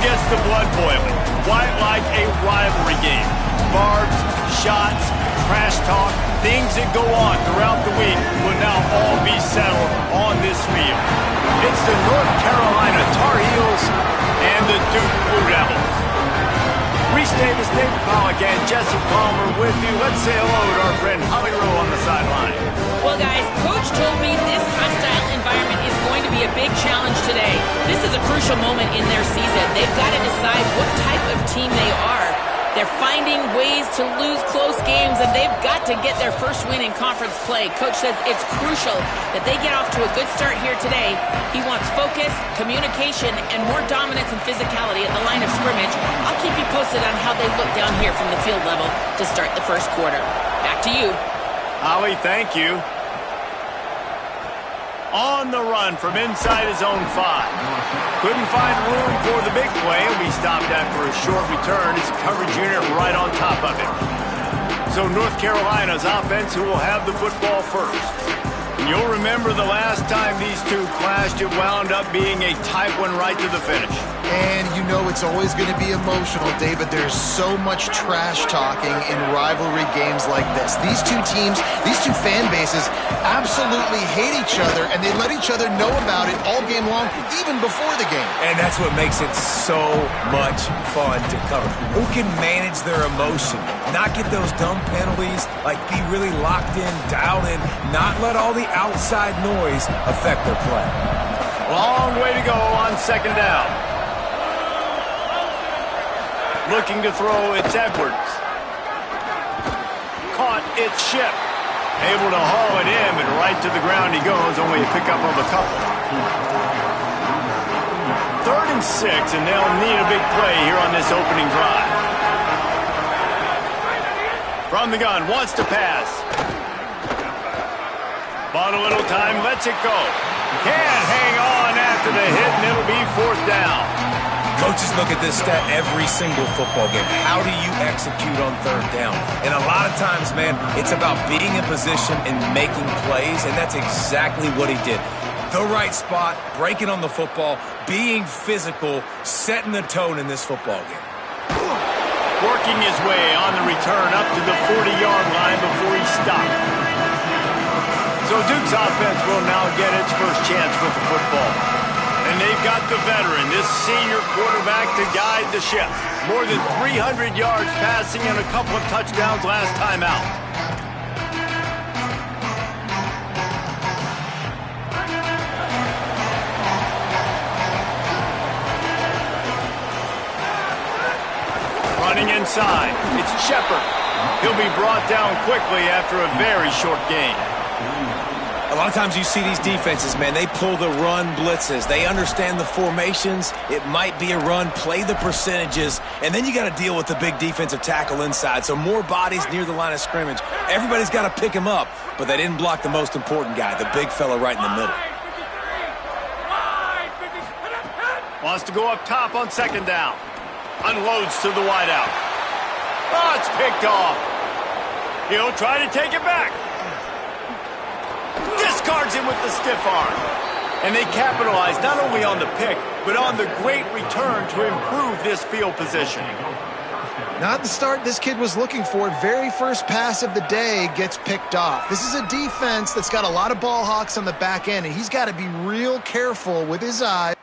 gets the blood boiling. Quite like a rivalry game. Barbs, shots, trash talk, things that go on throughout the week will now all be settled on this field. It's the North Carolina Tar Heels and the Duke Blue Devils. Reese Davis, David Pollack, and Jesse Palmer with you. Let's say hello to our friend Holly Rowe on the sideline. Well, guys, Coach told me this hostile environment is going to be a big challenge today. This is a crucial moment in their season. They've got to decide what type of team they are. They're finding ways to lose close games, and they've got to get their first win in conference play. Coach says it's crucial that they get off to a good start here today. He wants focus, communication, and more dominance and physicality at the line of scrimmage. I'll keep you posted on how they look down here from the field level to start the first quarter. Back to you. Holly, thank you. On the run from inside his own 5. Couldn't find room for the big play. He'll be stopped after a short return. It's a coverage unit right on top of it. So North Carolina's offense who will have the football first. And you'll remember the last time these two clashed, it wound up being a tight one right to the finish. And you know it's always going to be emotional, David. There's so much trash talking in rivalry games like this. These two teams, these two fan bases absolutely hate each other, and they let each other know about it all game long, even before the game. And that's what makes it so much fun to cover. Who can manage their emotion, not get those dumb penalties, like be really locked in, dialed in, not let all the outside noise affect their play. Long way to go on second down. Looking to throw, it's Edwards. Caught, it's Ship. Able to haul it in, but right to the ground he goes, only a pickup of a couple. 3rd and 6, and they'll need a big play here on this opening drive. From the gun, wants to pass. Bought a little time, lets it go. Can't hang on after the hit, and it'll be 4th down. Coaches look at this stat every single football game. How do you execute on 3rd down? And a lot of times, man, it's about being in position and making plays, and that's exactly what he did. The right spot, breaking on the football, being physical, setting the tone in this football game. Working his way on the return up to the 40-yard line before he stopped. So Duke's offense will now get its first chance with the football. And they've got the veteran, this senior quarterback, to guide the ship. More than 300 yards passing and a couple of touchdowns last time out. Running inside, it's Shepard. He'll be brought down quickly after a very short gain. A lot of times you see these defenses, man, they pull the run blitzes. They understand the formations. It might be a run, play the percentages, and then you got to deal with the big defensive tackle inside. So more bodies near the line of scrimmage. Everybody's got to pick him up, but they didn't block the most important guy, the big fella right in the middle. Wants to go up top on second down. Unloads to the wideout. Oh, it's picked off. He'll try to take it back. Discards him with the stiff arm. And they capitalize not only on the pick, but on the great return to improve this field position. Not the start this kid was looking for. Very first pass of the day gets picked off. This is a defense that's got a lot of ball hawks on the back end, and he's got to be real careful with his eyes.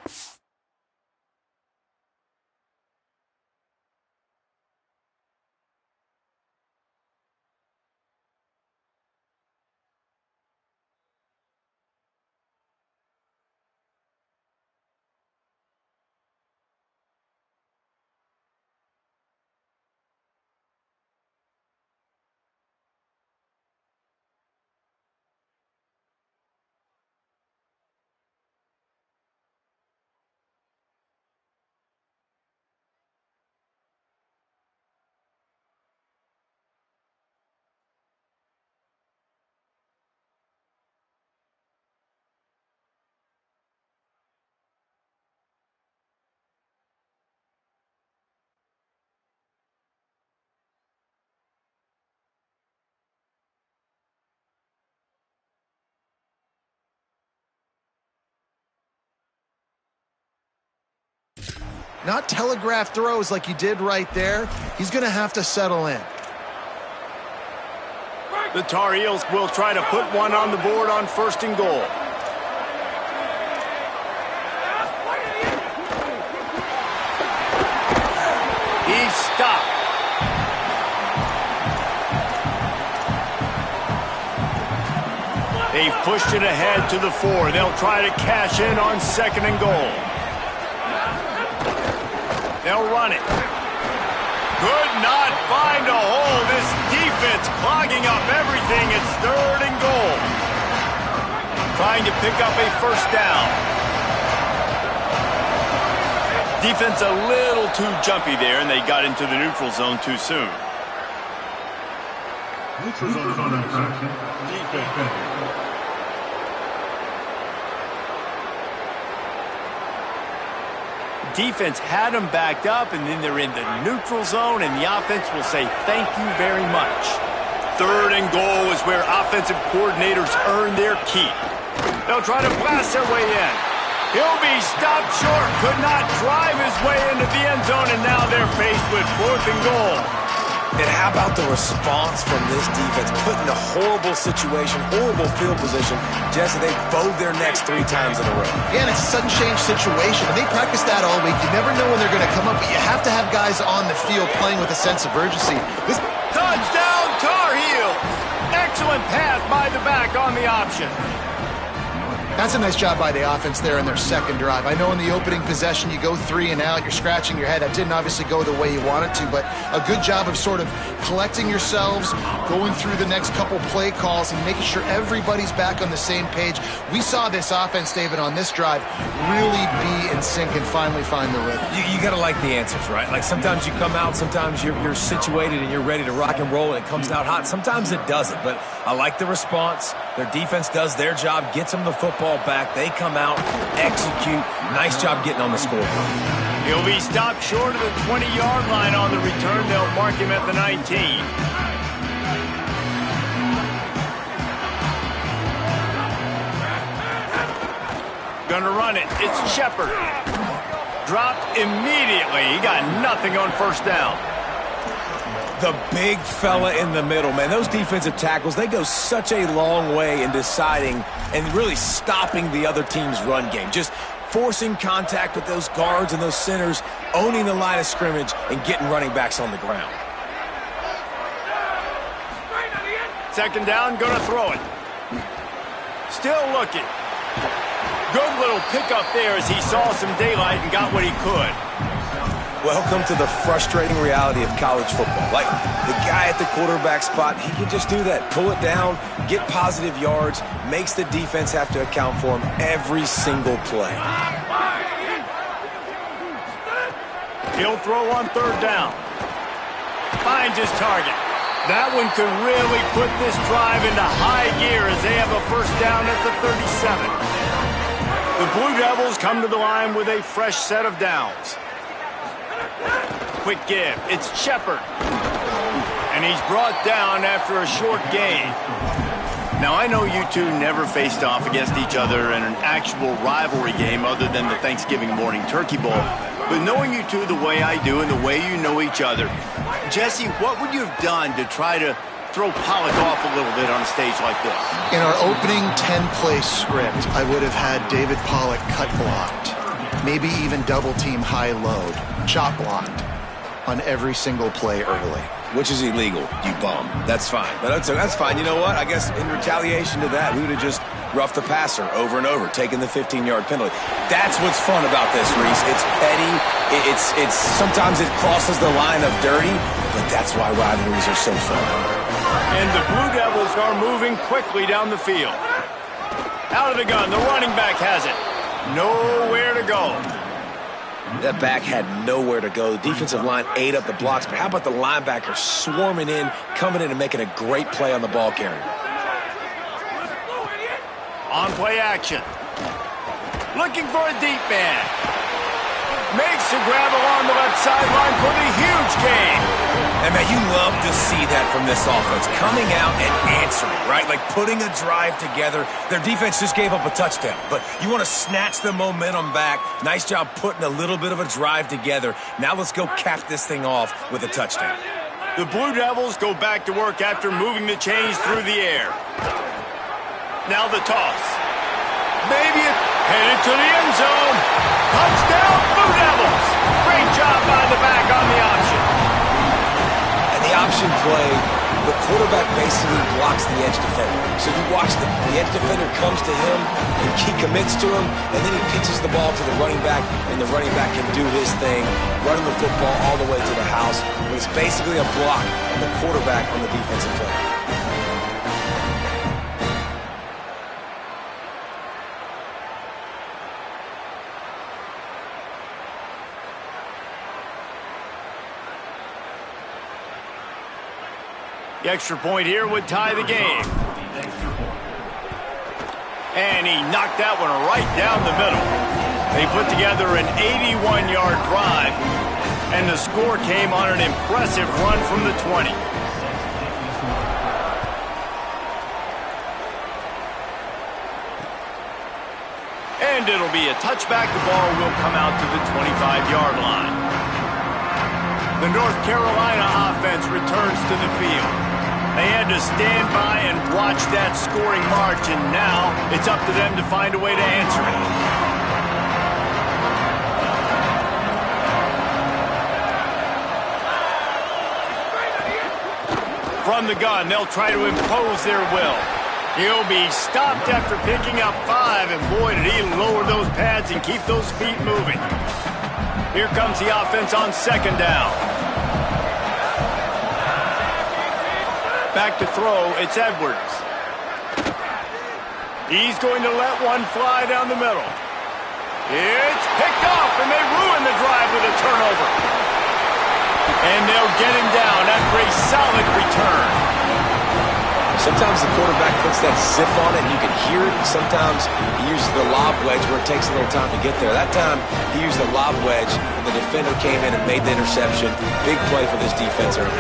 not telegraph throws like he did right there. He's going to have to settle in. The Tar Heels will try to put one on the board on 1st and goal. He's stopped. They've pushed it ahead to the 4. They'll try to cash in on 2nd and goal. They'll run it. Could not find a hole. This defense clogging up everything. It's 3rd and goal. Trying to pick up a 1st down. Defense a little too jumpy there, and they got into the neutral zone too soon. Neutral zone action. Defense. Defense had them backed up, and then they're in the neutral zone, and the offense will say thank you very much. 3rd and goal is where offensive coordinators earn their keep. They'll try to blast their way in. He'll be stopped short, could not drive his way into the end zone, and now they're faced with 4th and goal. And how about the response from this defense? Put in a horrible situation, horrible field position. Jesse, they bowed their necks 3 times in a row. Yeah, and it's a sudden change situation. And they practice that all week. You never know when they're going to come up, but you have to have guys on the field playing with a sense of urgency. This Touchdown, Tar Heels! Excellent pass by the back on the option. That's a nice job by the offense there in their 2nd drive. I know in the opening possession you go 3 and out, you're scratching your head. That didn't obviously go the way you wanted to, but a good job of sort of collecting yourselves, going through the next couple play calls, and making sure everybody's back on the same page. We saw this offense, David, on this drive really be in sync and finally find the rhythm. You got to like the answers, right? Like sometimes you come out, sometimes you're situated and you're ready to rock and roll and it comes out hot. Sometimes it doesn't, but I like the response. Their defense does their job, gets them the football back. They come out, execute. Nice job getting on the scoreboard. He'll be stopped short of the 20-yard line on the return. They'll mark him at the 19. Gonna run it. It's Shepard. Dropped immediately. He got nothing on 1st down. The big fella in the middle, man. Those defensive tackles, they go such a long way in deciding and really stopping the other team's run game. Just forcing contact with those guards and those centers, owning the line of scrimmage, and getting running backs on the ground. 2nd down, gonna throw it. Still looking. Good little pickup there as he saw some daylight and got what he could. Welcome to the frustrating reality of college football. Like, the guy at the quarterback spot, he can just do that. Pull it down, get positive yards, makes the defense have to account for him every single play. He'll throw on 3rd down. Finds his target. That one could really put this drive into high gear as they have a 1st down at the 37. The Blue Devils come to the line with a fresh set of downs. Quick give. It's Shepard. And he's brought down after a short gain. Now, I know you two never faced off against each other in an actual rivalry game other than the Thanksgiving morning turkey bowl. But knowing you two the way I do and the way you know each other, Jesse, what would you have done to try to throw Pollock off a little bit on a stage like this? In our opening 10-play script, I would have had David Pollock cut blocked. Maybe even double-team high-load, chop blocked on every single play early. Which is illegal, you bum. That's fine. But that's fine. You know what? I guess in retaliation to that, we would have just roughed the passer over and over, taking the 15-yard penalty. That's what's fun about this, Reese. It's petty. It's sometimes it crosses the line of dirty, but that's why rivalries are so fun. And the Blue Devils are moving quickly down the field. Out of the gun, the running back has it. Nowhere to go. That back had nowhere to go. The defensive line ate up the blocks, but how about the linebacker swarming in, coming in and making a great play on the ball carrier? On play action. Looking for a deep man. Makes the grab along the left sideline for the huge gain. And, man, you love to see that from this offense. Coming out and answering, right? Like putting a drive together. Their defense just gave up a touchdown. But you want to snatch the momentum back. Nice job putting a little bit of a drive together. Now let's go cap this thing off with a touchdown. The Blue Devils go back to work after moving the chains through the air. Now the toss. Maybe it headed to the end zone. Touchdown, Blue Devils. Great job by the back on the option. And the option play, the quarterback basically blocks the edge defender. So you watch the edge defender comes to him, and he commits to him, and then he pitches the ball to the running back, and the running back can do his thing, running the football all the way to the house. But it's basically a block on the quarterback on the defensive play. The extra point here would tie the game. And he knocked that one right down the middle. They put together an 81-yard drive, and the score came on an impressive run from the 20. And it'll be a touchback. The ball will come out to the 25-yard line. The North Carolina offense returns to the field. They had to stand by and watch that scoring march, and now it's up to them to find a way to answer it. From the gun, they'll try to impose their will. He'll be stopped after picking up 5, and boy, did he lower those pads and keep those feet moving. Here comes the offense on second down. Back to throw, it's Edwards. He's going to let one fly down the middle. It's picked off, and they ruin the drive with a turnover. And they'll get him down after a solid return. Sometimes the quarterback puts that zip on it, and you can hear it. Sometimes he uses the lob wedge where it takes a little time to get there. That time, he used the lob wedge, and the defender came in and made the interception. Big play for this defense early.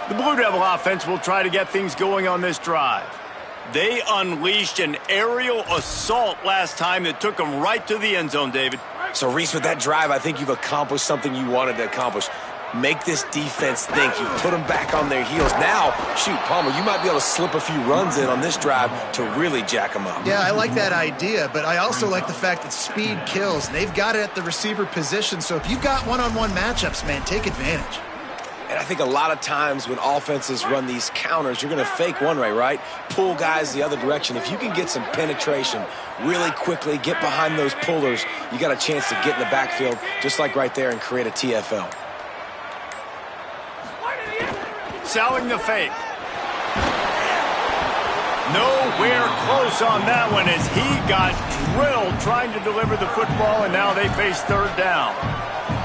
The Blue Devil offense will try to get things going on this drive. They unleashed an aerial assault last time that took them right to the end zone, David. So, Reese, with that drive, I think you've accomplished something you wanted to accomplish. Make this defense think. You put them back on their heels. Now, shoot, Palmer, you might be able to slip a few runs in on this drive to really jack them up. Yeah, I like that idea, but I also like the fact that speed kills. They've got it at the receiver position, so if you've got one-on-one matchups, man, take advantage. And I think a lot of times when offenses run these counters, you're going to fake one way, right? Pull guys the other direction. If you can get some penetration really quickly, get behind those pullers, you got a chance to get in the backfield just like right there and create a TFL. Selling the fake. Nowhere close on that one as he got drilled trying to deliver the football, and now they face third down.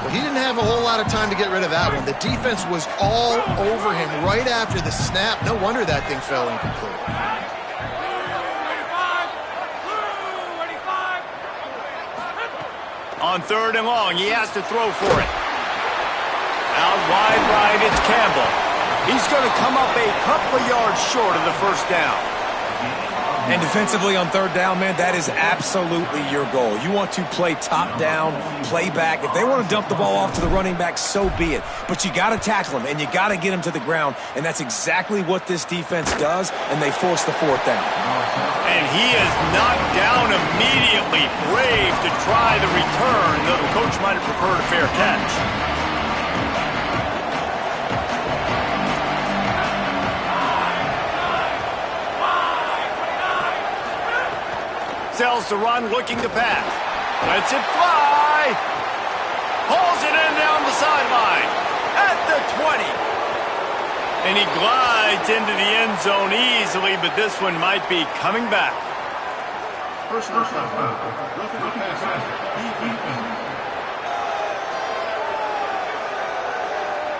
Well, he didn't have a whole lot of time to get rid of that one. The defense was all over him right after the snap. No wonder that thing fell incomplete. On third and long, he has to throw for it. Out wide right, it's Campbell. He's going to come up a couple of yards short of the first down. And defensively on third down, man, that is absolutely your goal. You want to play top down, play back. If they want to dump the ball off to the running back, so be it. But you got to tackle him, and you got to get him to the ground. And that's exactly what this defense does, and they force the fourth down. And he is knocked down immediately. Brave to try the return, though the coach might have preferred a fair catch. Sells the run, looking to pass. Lets it fly. Pulls it in down the sideline. At the 20. And he glides into the end zone easily, but this one might be coming back. Personal foul. Roughing the passer. Defense.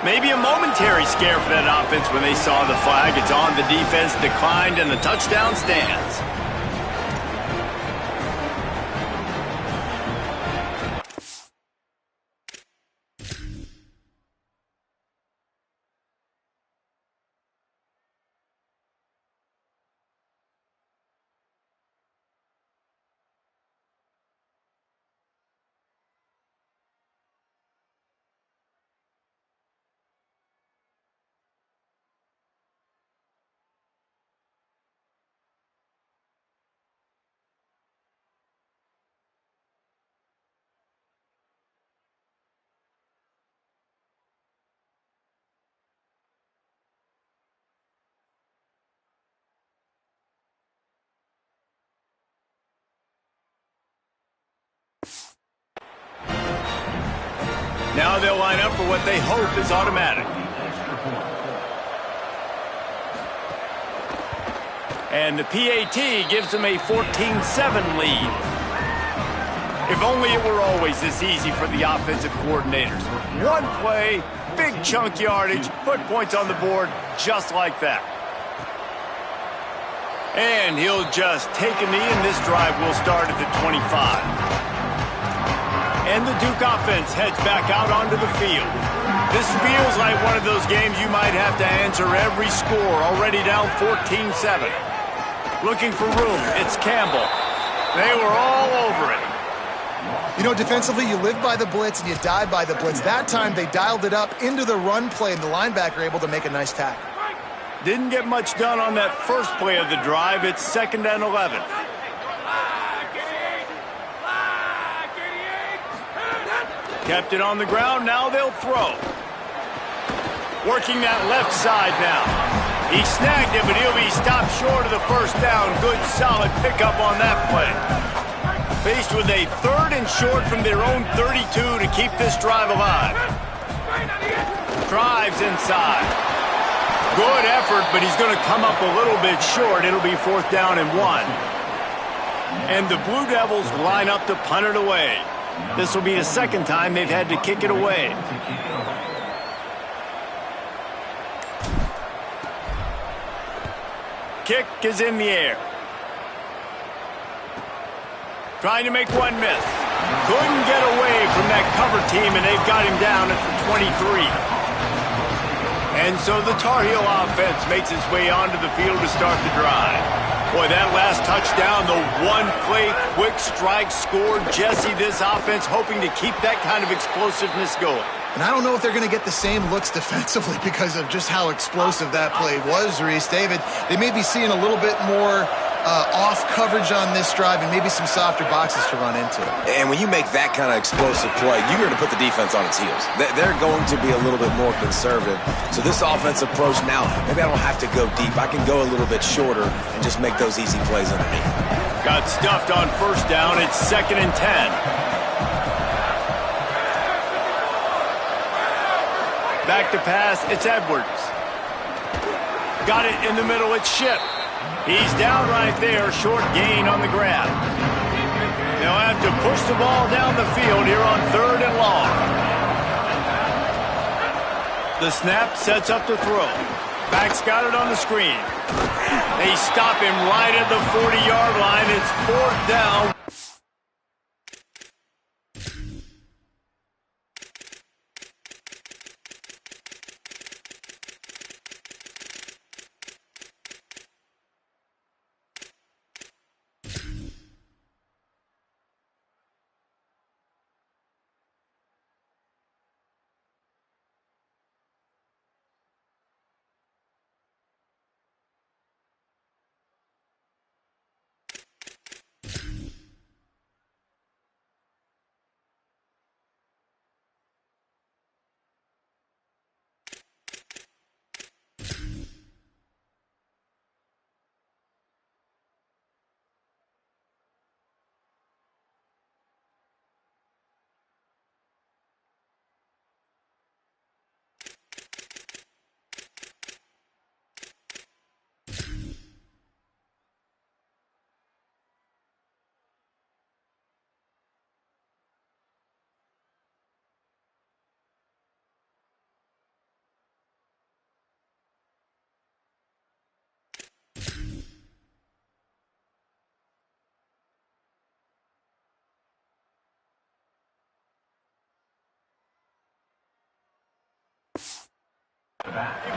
Maybe a momentary scare for that offense when they saw the flag. It's on, the defense declined, and the touchdown stands. Now they'll line up for what they hope is automatic. And the PAT gives them a 14-7 lead. If only it were always this easy for the offensive coordinators. One play, big chunk yardage, put points on the board just like that. And he'll just take a knee, and this drive will start at the 25. And the Duke offense heads back out onto the field. This feels like one of those games you might have to answer every score, already down 14-7. Looking for room, it's Campbell. They were all over it. You know, defensively, you live by the blitz and you die by the blitz. That time, they dialed it up into the run play, and the linebacker able to make a nice tackle. Didn't get much done on that first play of the drive. It's 2nd and 11. Kept it on the ground, now they'll throw. Working that left side now. He snagged it, but he'll be stopped short of the first down. Good, solid pickup on that play. Faced with a 3rd and short from their own 32 to keep this drive alive. Drives inside. Good effort, but he's going to come up a little bit short. It'll be 4th down and 1. And the Blue Devils line up to punt it away. This will be the 2nd time they've had to kick it away. Kick is in the air. Trying to make one miss. Couldn't get away from that cover team, and they've got him down at the 23. And so the Tar Heel offense makes its way onto the field to start the drive. Boy, that last touchdown, the one-play quick strike scored. Jesse, this offense hoping to keep that kind of explosiveness going. And I don't know if they're going to get the same looks defensively because of just how explosive that play was, Reese. David, they may be seeing a little bit more off coverage on this drive and maybe some softer boxes to run into. And when you make that kind of explosive play, you're going to put the defense on its heels. They're going to be a little bit more conservative. So this offensive approach now, maybe I don't have to go deep. I can go a little bit shorter and just make those easy plays underneath. Got stuffed on 1st down. It's 2nd and 10. Back to pass, it's Edwards. Got it in the middle, it's Ship. He's down right there, short gain on the grab. They'll have to push the ball down the field here on 3rd and long. The snap sets up the throw. Back's got it on the screen. They stop him right at the 40-yard line. It's 4th down.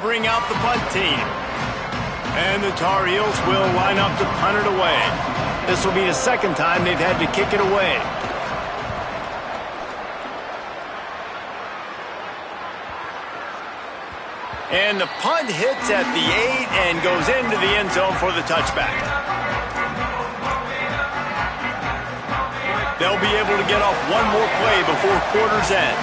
Bring out the punt team. And the Tar Heels will line up to punt it away. This will be the second time they've had to kick it away. And the punt hits at the 8 and goes into the end zone for the touchback. They'll be able to get off one more play before quarter's end.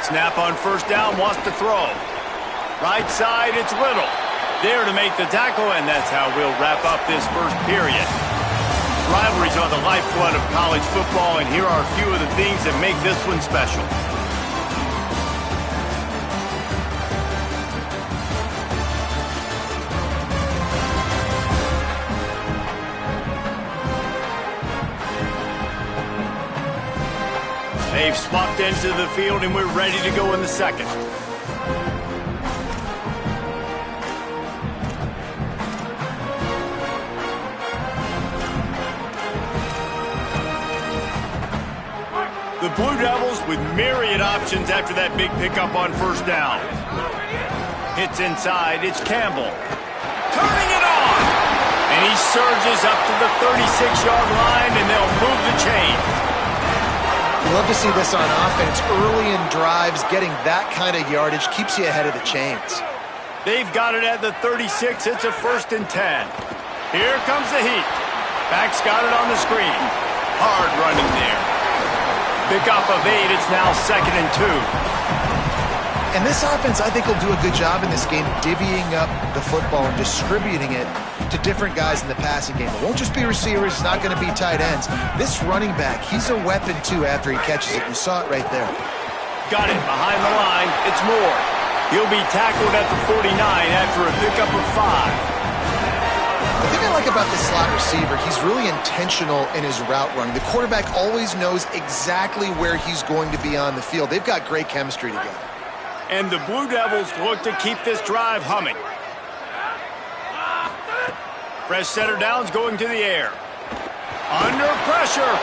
Snap on first down, wants to throw. Right side, it's Little. There to make the tackle, and that's how we'll wrap up this first period. Rivalries are the lifeblood of college football, and here are a few of the things that make this one special. They've swapped into the field, and we're ready to go in the second. The Blue Devils with myriad options after that big pickup on first down. Hits inside, it's Campbell. Turning it on! And he surges up to the 36-yard line, and they'll move the chain. Love to see this on offense. Early in drives, getting that kind of yardage keeps you ahead of the chains. They've got it at the 36. It's a 1st and 10. Here comes the heat. Back's got it on the screen. Hard running there. Pickup of 8. It's now 2nd and 2. And this offense, I think, will do a good job in this game divvying up the football and distributing it to different guys in the passing game. It won't just be receivers. It's not going to be tight ends. This running back, he's a weapon, too, after he catches it. You saw it right there. Got it behind the line. It's Moore. He'll be tackled at the 49 after a pickup of 5. The thing I like about this slot receiver, he's really intentional in his route running. The quarterback always knows exactly where he's going to be on the field. They've got great chemistry together. And the Blue Devils look to keep this drive humming. Fresh center downs going to the air. Under pressure.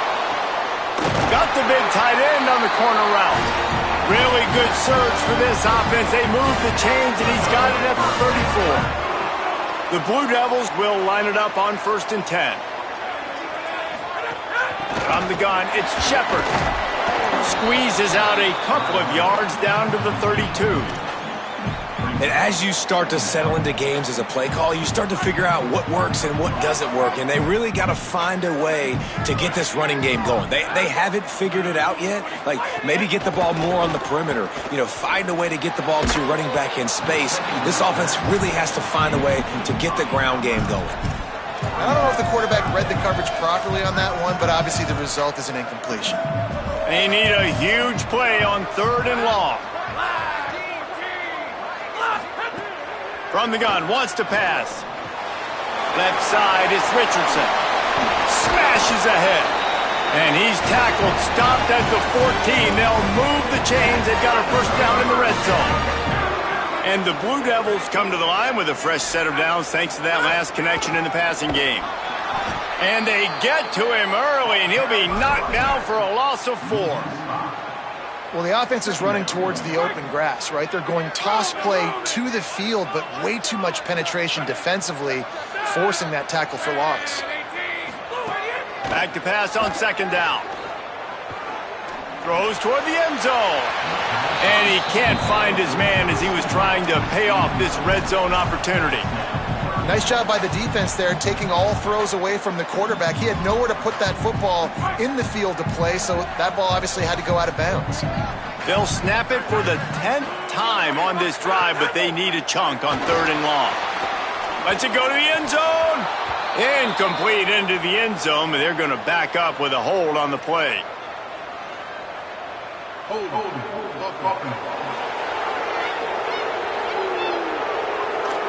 Got the big tight end on the corner route. Really good surge for this offense. They move the chains, and he's got it at the 34. The Blue Devils will line it up on 1st and 10. From the gun, it's Shepard. Squeezes out a couple of yards down to the 32. And as you start to settle into games as a play call, you start to figure out what works and what doesn't work. And they really got to find a way to get this running game going. They haven't figured it out yet. Like, maybe get the ball more on the perimeter. You know, find a way to get the ball to your running back in space. This offense really has to find a way to get the ground game going. I don't know if the quarterback read the coverage properly on that one, but obviously the result is an incompletion. They need a huge play on 3rd and long. From the gun, wants to pass. Left side is Richardson. Smashes ahead. And he's tackled, stopped at the 14. They'll move the chains. They've got a first down in the red zone. And the Blue Devils come to the line with a fresh set of downs thanks to that last connection in the passing game. And they get to him early, and he'll be knocked down for a loss of 4. Well, the offense is running towards the open grass, right? They're going toss play to the field, but way too much penetration defensively, forcing that tackle for loss. Back to pass on 2nd down. Throws toward the end zone. And he can't find his man as he was trying to pay off this red zone opportunity. Nice job by the defense there, taking all throws away from the quarterback. He had nowhere to put that football in the field to play, so that ball obviously had to go out of bounds. They'll snap it for the 10th time on this drive, but they need a chunk on 3rd and long. Lets it go to the end zone. Incomplete into the end zone, but they're going to back up with a hold on the play.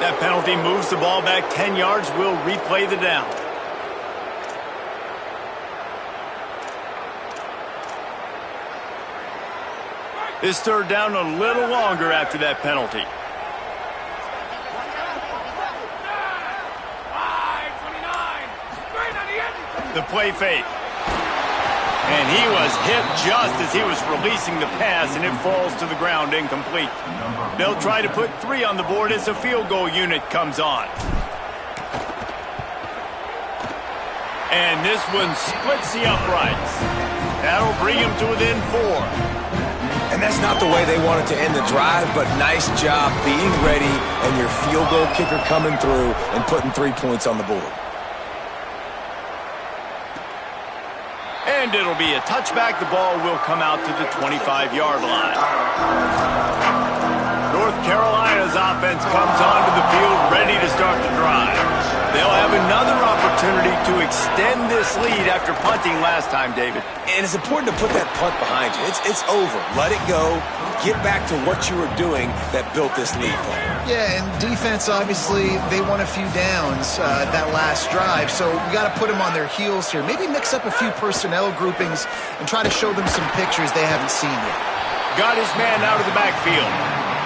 That penalty moves the ball back 10 yards. We'll replay the down. This 3rd down a little longer after that penalty. The play fake. And he was hit just as he was releasing the pass, and it falls to the ground incomplete. They'll try to put 3 on the board as the field goal unit comes on. And this one splits the uprights. That'll bring him to within 4. And that's not the way they wanted to end the drive, but nice job being ready and your field goal kicker coming through and putting 3 points on the board. And it'll be a touchback. The ball will come out to the 25-yard line. North Carolina's offense comes onto the field ready to start the drive. They'll have another opportunity to extend this lead after punting last time, David. And it's important to put that punt behind you. It's over. Let it go. Get back to what you were doing that built this lead. Yeah, and defense, obviously, they won a few downs that last drive, so we got to put them on their heels here. Maybe mix up a few personnel groupings and try to show them some pictures they haven't seen yet. Got his man out of the backfield.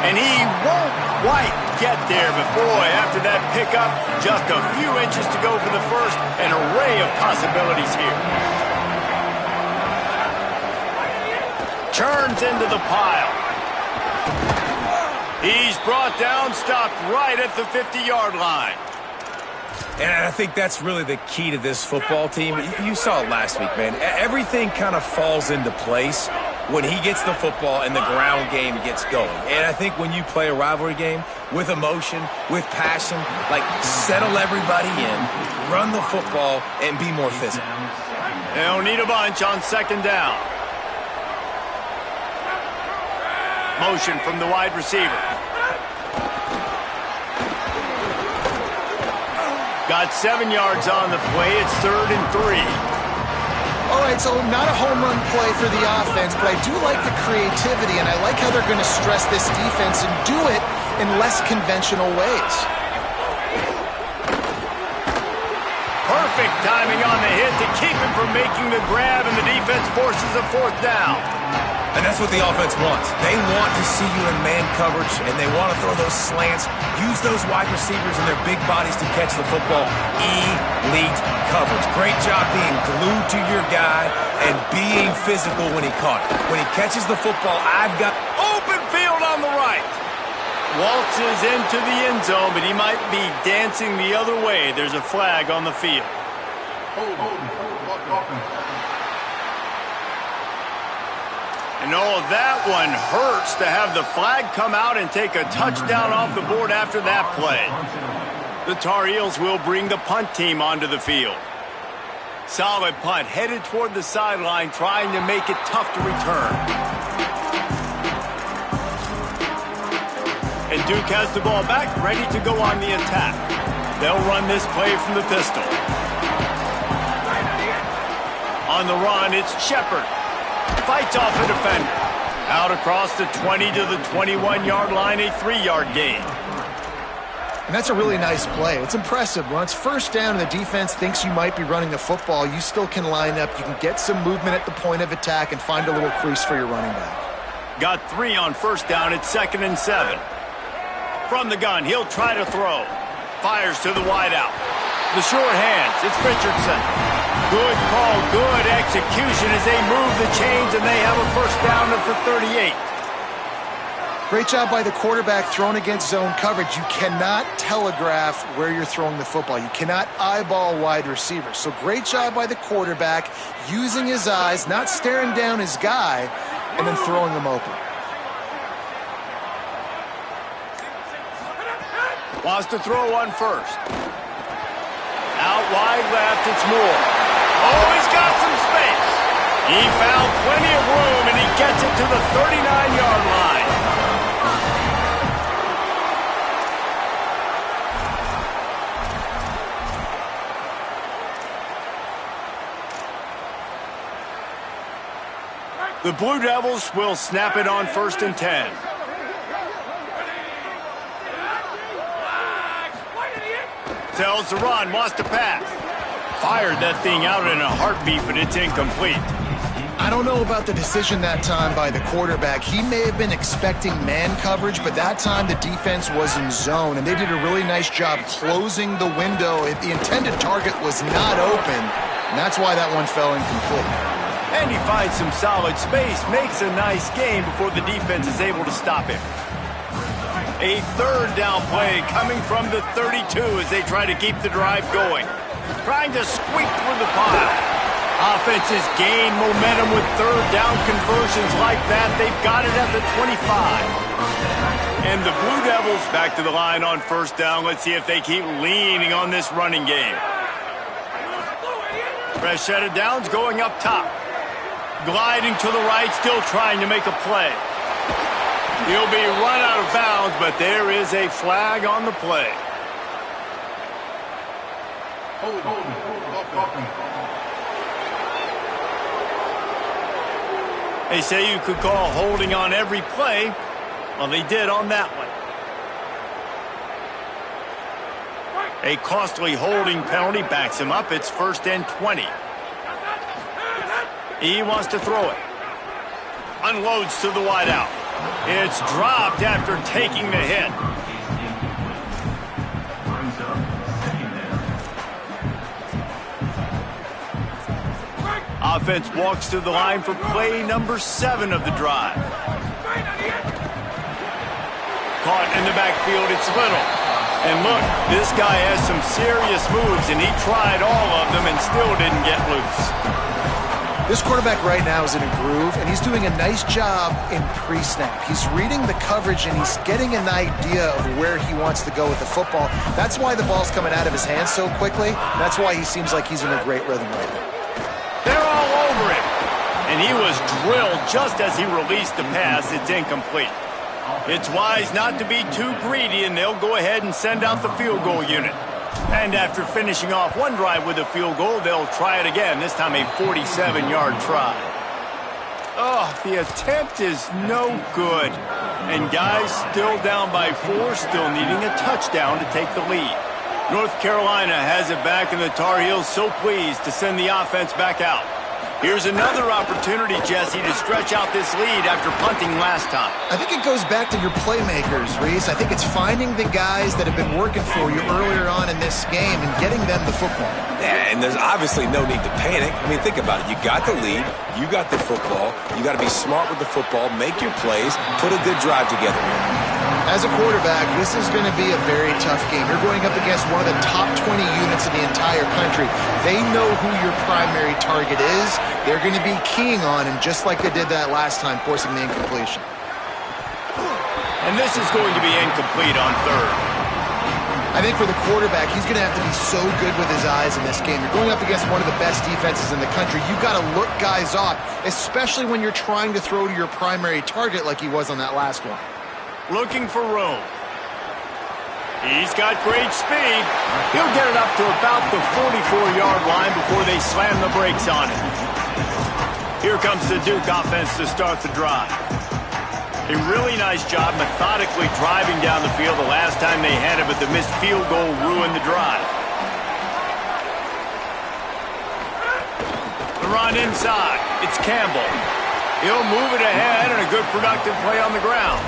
And he won't quite get there, but boy, after that pickup, just a few inches to go for the first, an array of possibilities here. Turns into the pile. He's brought down, stopped right at the 50-yard line. And I think that's really the key to this football team. You saw it last week, man. Everything kind of falls into place when he gets the football and the ground game gets going. And I think when you play a rivalry game with emotion, with passion, like settle everybody in, run the football, and be more physical. They'll need a bunch on second down. Motion from the wide receiver. Got 7 yards on the play. It's 3rd and 3. All right, so not a home run play for the offense, but I do like the creativity, and I like how they're going to stress this defense and do it in less conventional ways. Perfect timing on the hit to keep him from making the grab, and the defense forces a 4th down. And that's what the offense wants. They want to see you in man coverage, and they want to throw those slants, use those wide receivers and their big bodies to catch the football. Elite coverage. Great job being glued to your guy and being physical when he caught it. When he catches the football, I've got open field on the right. Waltzes into the end zone, but he might be dancing the other way. There's a flag on the field. And oh, that one hurts to have the flag come out and take a touchdown off the board after that play. The Tar Heels will bring the punt team onto the field. Solid punt, headed toward the sideline, trying to make it tough to return. And Duke has the ball back, ready to go on the attack. They'll run this play from the pistol. On the run, it's Shepard. Fights off a defender. Out across the 20 to the 21-yard line, a 3-yard gain. And that's a really nice play. It's impressive. When it's first down and the defense thinks you might be running the football, you still can line up. You can get some movement at the point of attack and find a little crease for your running back. Got 3 on first down. It's 2nd and 7. From the gun, he'll try to throw. Fires to the wideout. The short hands, it's Richardson. Good call, good execution as they move the chains, and they have a first down for 38. Great job by the quarterback thrown against zone coverage. You cannot telegraph where you're throwing the football. You cannot eyeball wide receivers. So great job by the quarterback using his eyes, not staring down his guy, and then throwing him open. Wants to throw on first. Out wide left, it's Moore. Oh, he's got some space. He found plenty of room, and he gets it to the 39-yard line. The Blue Devils will snap it on 1st and 10. Tells to run, wants to pass. Fired that thing out in a heartbeat, but it's incomplete. I don't know about the decision that time by the quarterback. He may have been expecting man coverage, but that time the defense was in zone, and they did a really nice job closing the window. The intended target was not open, and that's why that one fell incomplete. And he finds some solid space, makes a nice gain before the defense is able to stop him. A third down play coming from the 32 as they try to keep the drive going. Trying to squeak through the pile. Offenses gain momentum with third down conversions like that. They've got it at the 25. And the Blue Devils back to the line on first down. Let's see if they keep leaning on this running game. Fresh set of downs going up top. Gliding to the right, still trying to make a play. He'll be run out of bounds, but there is a flag on the play. They say you could call holding on every play. Well, they did on that one. A costly holding penalty backs him up. It's 1st and 20. He wants to throw it. Unloads to the wideout. It's dropped after taking the hit. Offense walks to the line for play number 7 of the drive. Caught in the backfield, it's Little. And look, this guy has some serious moves, and he tried all of them and still didn't get loose. This quarterback right now is in a groove, and he's doing a nice job in pre-snap. He's reading the coverage, and he's getting an idea of where he wants to go with the football. That's why the ball's coming out of his hands so quickly. That's why he seems like he's in a great rhythm right now. They're all over him. And he was drilled just as he released the pass. It's incomplete. It's wise not to be too greedy, and they'll go ahead and send out the field goal unit. And after finishing off one drive with a field goal, they'll try it again, this time a 47-yard try. Oh, the attempt is no good. And guys still down by 4, still needing a touchdown to take the lead. North Carolina has it back, and the Tar Heels so pleased to send the offense back out. Here's another opportunity, Jesse, to stretch out this lead after punting last time. I think it goes back to your playmakers, Reese. I think it's finding the guys that have been working for you earlier on in this game and getting them the football. Yeah, and there's obviously no need to panic. I mean, think about it. You got the lead. You got the football. You got to be smart with the football, make your plays, put a good drive together. As a quarterback, this is going to be a very tough game. You're going up against one of the top 20 units in the entire country. They know who your primary target is. They're going to be keying on him just like they did that last time, forcing the incompletion. And this is going to be incomplete on third. I think for the quarterback, he's going to have to be so good with his eyes in this game. You're going up against one of the best defenses in the country. You've got to look guys off, especially when you're trying to throw to your primary target like he was on that last one. Looking for room. He's got great speed. He'll get it up to about the 44-yard line before they slam the brakes on it. Here comes the Duke offense to start the drive. A really nice job methodically driving down the field the last time they had it, but the missed field goal ruined the drive. The run inside. It's Campbell. He'll move it ahead and a good productive play on the ground.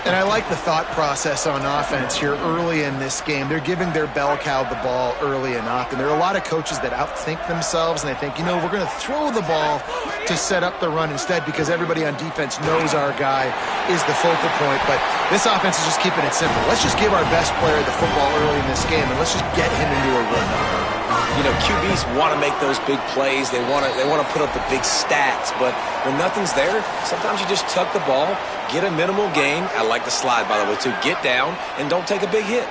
And I like the thought process on offense here early in this game. They're giving their bell cow the ball early and often. There are a lot of coaches that outthink themselves, and they think, you know, we're going to throw the ball to set up the run instead because everybody on defense knows our guy is the focal point. But this offense is just keeping it simple. Let's just give our best player the football early in this game, and let's just get him into a run. You know, QBs want to make those big plays. They want to put up the big stats. But when nothing's there, sometimes you just tuck the ball, get a minimal gain. I like the slide, by the way, too. Get down and don't take a big hit.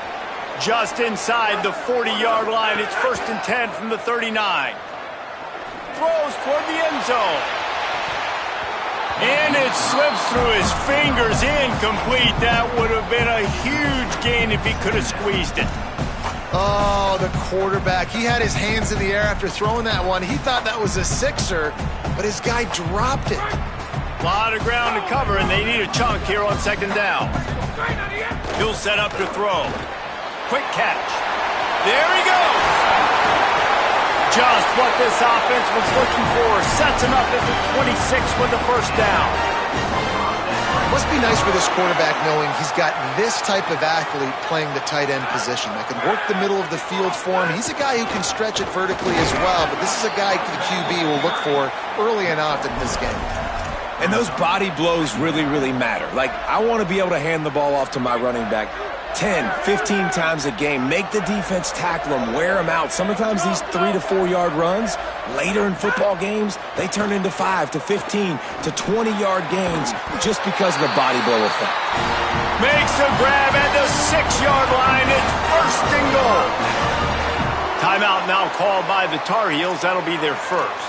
Just inside the 40-yard line. It's 1st and 10 from the 39. Throws toward the end zone. And it slips through his fingers. Incomplete. That would have been a huge gain if he could have squeezed it. Oh, the quarterback. He had his hands in the air after throwing that one. He thought that was a sixer, but his guy dropped it. A lot of ground to cover, and they need a chunk here on 2nd down. He'll set up to throw. Quick catch. There he goes. Just what this offense was looking for. Sets him up at the 26 with the 1st down. Must be nice for this quarterback knowing he's got this type of athlete playing the tight end position that can work the middle of the field for him. He's a guy who can stretch it vertically as well, but this is a guy the QB will look for early and often in this game. And those body blows really, really matter. Like, I want to be able to hand the ball off to my running back 10, 15 times a game. Make the defense tackle him, wear him out. Sometimes these 3 to 4 yard runs, later in football games, they turn into 5 to 15 to 20 yard gains just because of the body blow effect. Makes a grab at the 6-yard line. It's first and goal. Timeout now called by the Tar Heels. That'll be their first.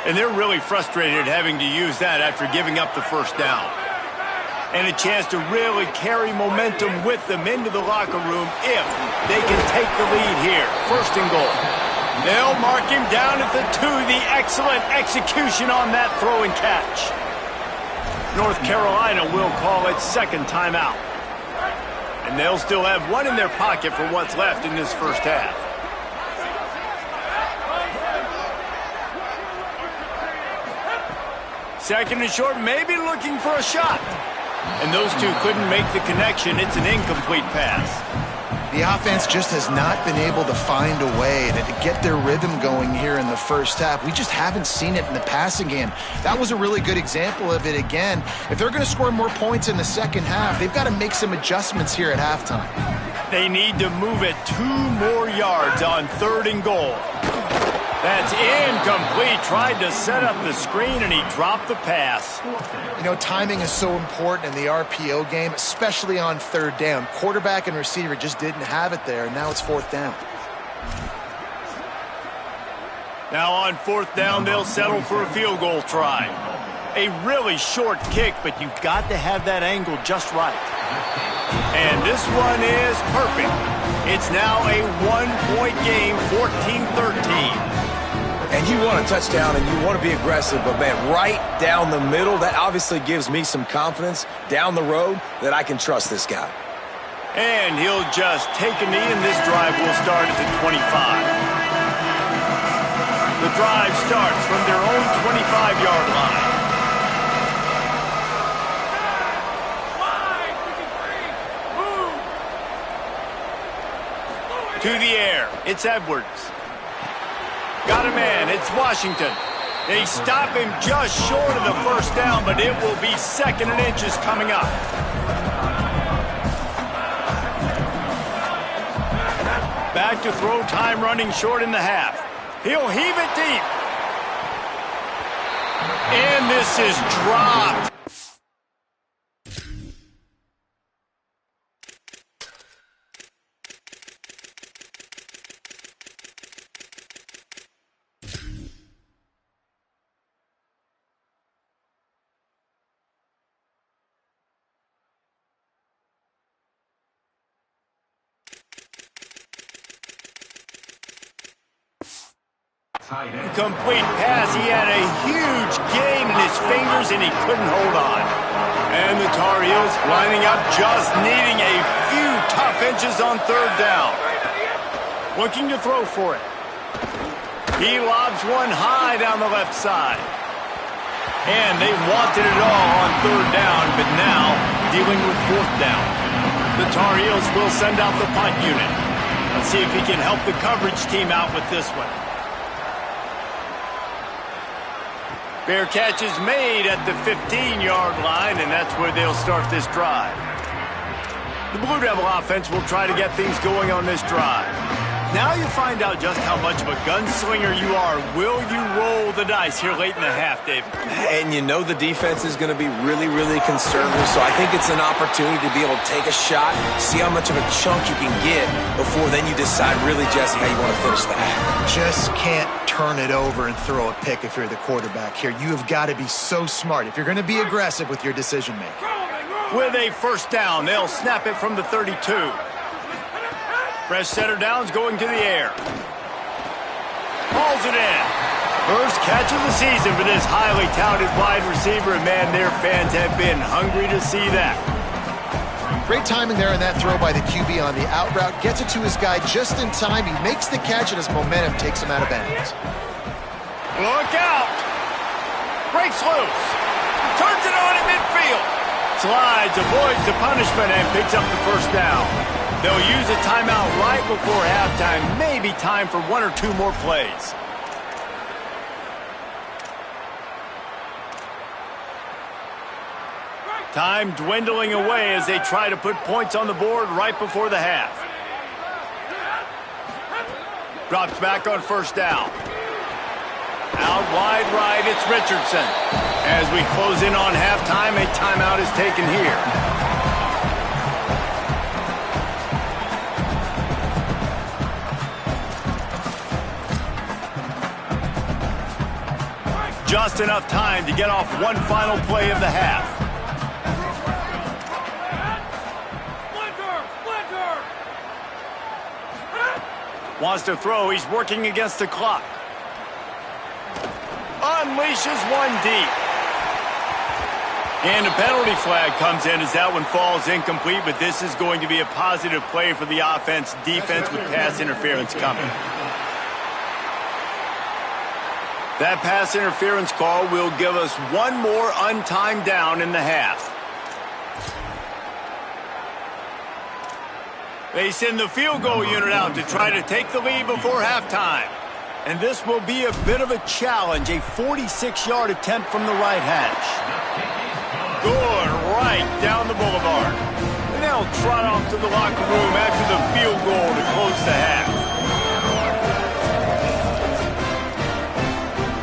And they're really frustrated having to use that after giving up the first down. And a chance to really carry momentum with them into the locker room if they can take the lead here. First and goal. They'll mark him down at the 2. The excellent execution on that throw and catch. North Carolina will call its second timeout. And they'll still have one in their pocket for what's left in this first half. Second and short, maybe looking for a shot. And those two couldn't make the connection. It's an incomplete pass. The offense just has not been able to find a way to get their rhythm going here in the first half. We just haven't seen it in the passing game. That was a really good example of it again. If they're going to score more points in the second half, they've got to make some adjustments here at halftime. They need to move it 2 more yards on third and goal. That's incomplete. Tried to set up the screen, and he dropped the pass. You know, timing is so important in the RPO game, especially on third down. Quarterback and receiver just didn't have it there, and now it's fourth down. Now on fourth down, they'll settle for a field goal try. A really short kick, but you've got to have that angle just right. And this one is perfect. It's now a 1-point game, 14-13. And you want a touchdown and you want to be aggressive, but man, right down the middle, that obviously gives me some confidence down the road that I can trust this guy. And he'll just take a knee, and this drive will start at the 25. The drive starts from their own 25-yard line. To the air, it's Edwards. Got a man, it's Washington. They stop him just short of the first down, but it will be second and inches coming up. Back to throw, time running short in the half. He'll heave it deep. And this is dropped. Complete pass. He had a huge gain in his fingers, and he couldn't hold on. And the Tar Heels lining up, just needing a few tough inches on third down. Looking to throw for it. He lobs one high down the left side. And they wanted it all on third down, but now dealing with fourth down. The Tar Heels will send out the punt unit. Let's see if he can help the coverage team out with this one. Fair catch is made at the 15-yard line, and that's where they'll start this drive. The Blue Devil offense will try to get things going on this drive. Now you find out just how much of a gunslinger you are. Will you roll the dice here late in the half, David? And you know the defense is going to be really, really conservative, so I think it's an opportunity to be able to take a shot, see how much of a chunk you can get before then you decide really, Jesse, how you want to finish that. Just can't turn it over and throw a pick if you're the quarterback here. You have got to be so smart if you're going to be aggressive with your decision-making. With a first down, they'll snap it from the 32. Fresh setter downs going to the air. Hauls it in. First catch of the season for this highly touted wide receiver, and man, their fans have been hungry to see that. Great timing there in that throw by the QB on the out route. Gets it to his guy just in time. He makes the catch, and his momentum takes him out of bounds. Look out! Breaks loose. Turns it on in midfield. Slides, avoids the punishment, and picks up the first down. They'll use a timeout right before halftime. Maybe time for one or two more plays. Time dwindling away as they try to put points on the board right before the half. Drops back on first down. Out wide right, it's Richardson. As we close in on halftime, a timeout is taken here. Just enough time to get off one final play of the half. Wants to throw. He's working against the clock. Unleashes one deep. And a penalty flag comes in as that one falls incomplete, but this is going to be a positive play for the offense. Defense with pass interference coming. That pass interference call will give us one more untimed down in the half. They send the field goal unit out to try to take the lead before halftime. And this will be a bit of a challenge, a 46-yard attempt from the right hash. Good, right down the boulevard. And they'll trot off to the locker room after the field goal to close the half.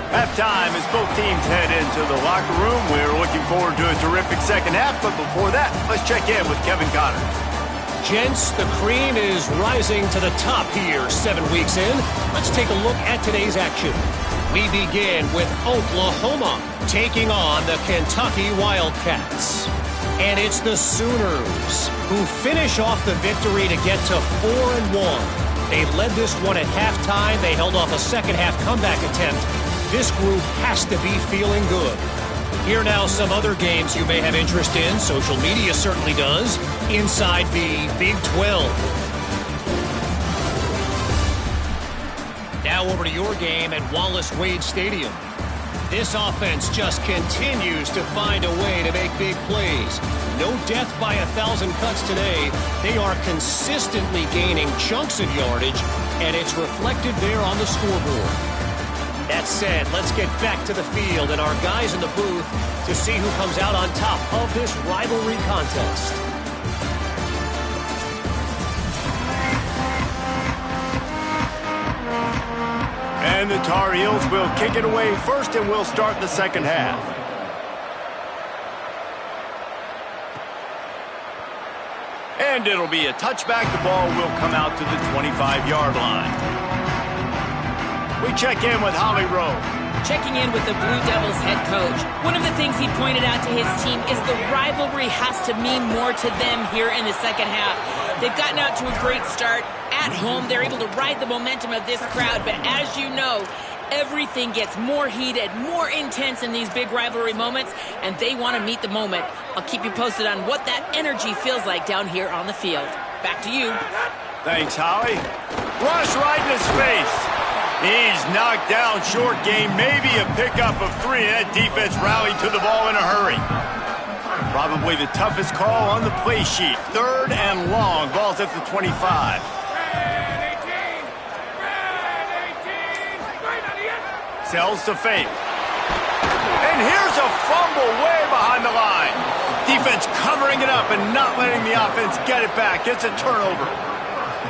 Halftime as both teams head into the locker room. We're looking forward to a terrific second half, but before that, let's check in with Kevin Connors. Gents, the cream is rising to the top here 7 weeks in. Let's take a look at today's action. We begin with Oklahoma taking on the Kentucky Wildcats. And it's the Sooners who finish off the victory to get to 4-1. They led this one at halftime. They held off a second-half comeback attempt. This group has to be feeling good. Here now some other games you may have interest in. Social media certainly does. Inside the Big 12. Now over to your game at Wallace Wade Stadium. This offense just continues to find a way to make big plays. No death by 1,000 cuts today. They are consistently gaining chunks of yardage, and it's reflected there on the scoreboard. That said, let's get back to the field and our guys in the booth to see who comes out on top of this rivalry contest. And the Tar Heels will kick it away first, and we'll start the second half. And it'll be a touchback. The ball will come out to the 25-yard line. We check in with Holly Rowe. Checking in with the Blue Devils head coach. One of the things he pointed out to his team is the rivalry has to mean more to them here in the second half. They've gotten out to a great start at home. They're able to ride the momentum of this crowd. But as you know, everything gets more heated, more intense in these big rivalry moments, and they want to meet the moment. I'll keep you posted on what that energy feels like down here on the field. Back to you. Thanks, Holly. Rush right in his face. He's knocked down short game, maybe a pickup of 3. That defense rallied to the ball in a hurry. Probably the toughest call on the play sheet. 3rd and long. Ball's at the 25. Sells to fake. And here's a fumble way behind the line. Defense covering it up and not letting the offense get it back. It's a turnover.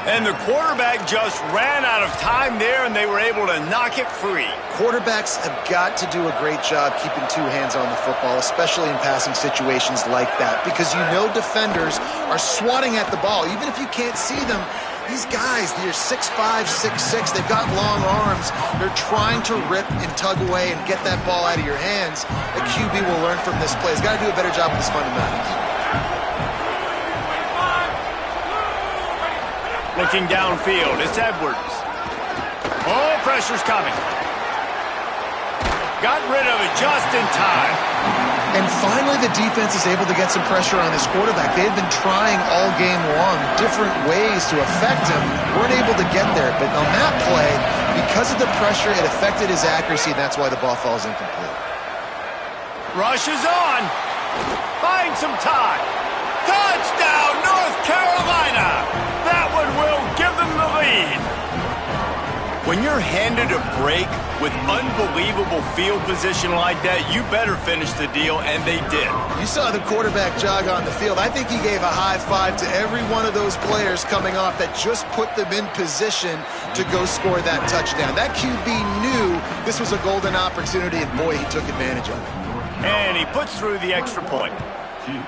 And the quarterback just ran out of time there, and they were able to knock it free. Quarterbacks have got to do a great job keeping 2 hands on the football, especially in passing situations like that, because you know defenders are swatting at the ball. Even if you can't see them, these guys, they're 6'5", 6'6", they've got long arms. They're trying to rip and tug away and get that ball out of your hands. The QB will learn from this play. He's got to do a better job with his fundamentals. Looking downfield, it's Edwards. Oh, pressure's coming. Got rid of it just in time. And finally, the defense is able to get some pressure on this quarterback. They've been trying all game long different ways to affect him. Weren't able to get there. But on that play, because of the pressure, it affected his accuracy, and that's why the ball falls incomplete. Rushes on. Finds some time. Touchdown, North Carolina. That one will give them the lead. When you're handed a break with unbelievable field position like that, you better finish the deal, and they did. You saw the quarterback jog on the field. I think he gave a high five to every one of those players coming off that just put them in position to go score that touchdown. That QB knew this was a golden opportunity, and boy, he took advantage of it. And he puts through the extra point. 2-16.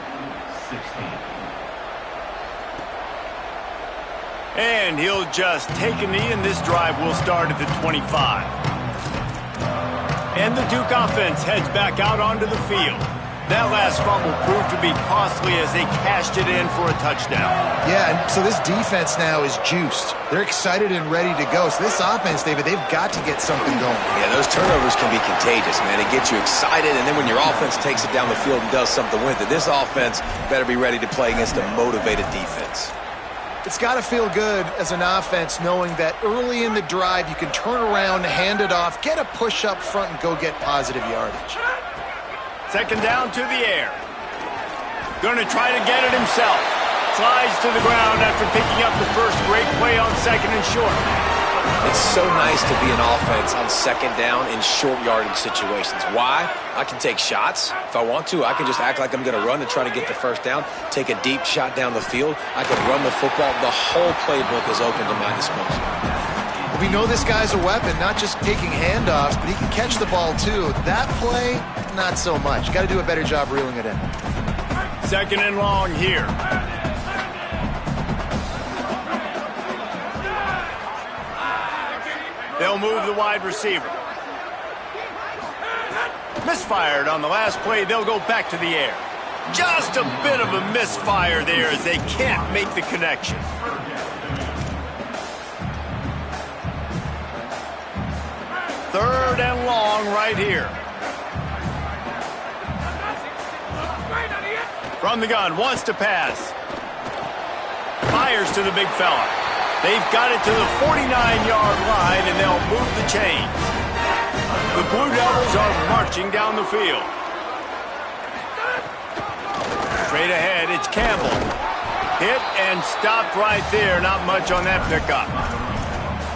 And he'll just take a knee, and this drive will start at the 25. And the Duke offense heads back out onto the field. That last fumble proved to be costly as they cashed it in for a touchdown. Yeah, and so this defense now is juiced. They're excited and ready to go. So this offense, David, they've got to get something going. Yeah, those turnovers can be contagious, man. It gets you excited, and then when your offense takes it down the field and does something with it, this offense better be ready to play against a motivated defense. It's got to feel good as an offense knowing that early in the drive you can turn around, hand it off, get a push up front, and go get positive yardage. Second down to the air. Going to try to get it himself. Slides to the ground after picking up the first great play on second and short. It's so nice to be an offense on second down in short yardage situations. Why? I can take shots. If I want to, I can just act like I'm going to run and try to get the first down, take a deep shot down the field. I can run the football. The whole playbook is open to my disposal. We know this guy's a weapon, not just taking handoffs, but he can catch the ball too. That play, not so much. Got to do a better job reeling it in. Second and long here. They'll move the wide receiver. Misfired on the last play. They'll go back to the air. Just a bit of a misfire there as they can't make the connection. Third and long right here. From the gun, wants to pass. Fires to the big fella. They've got it to the 49-yard line, and they'll move the chains. The Blue Devils are marching down the field. Straight ahead, it's Campbell. Hit and stopped right there. Not much on that pickup.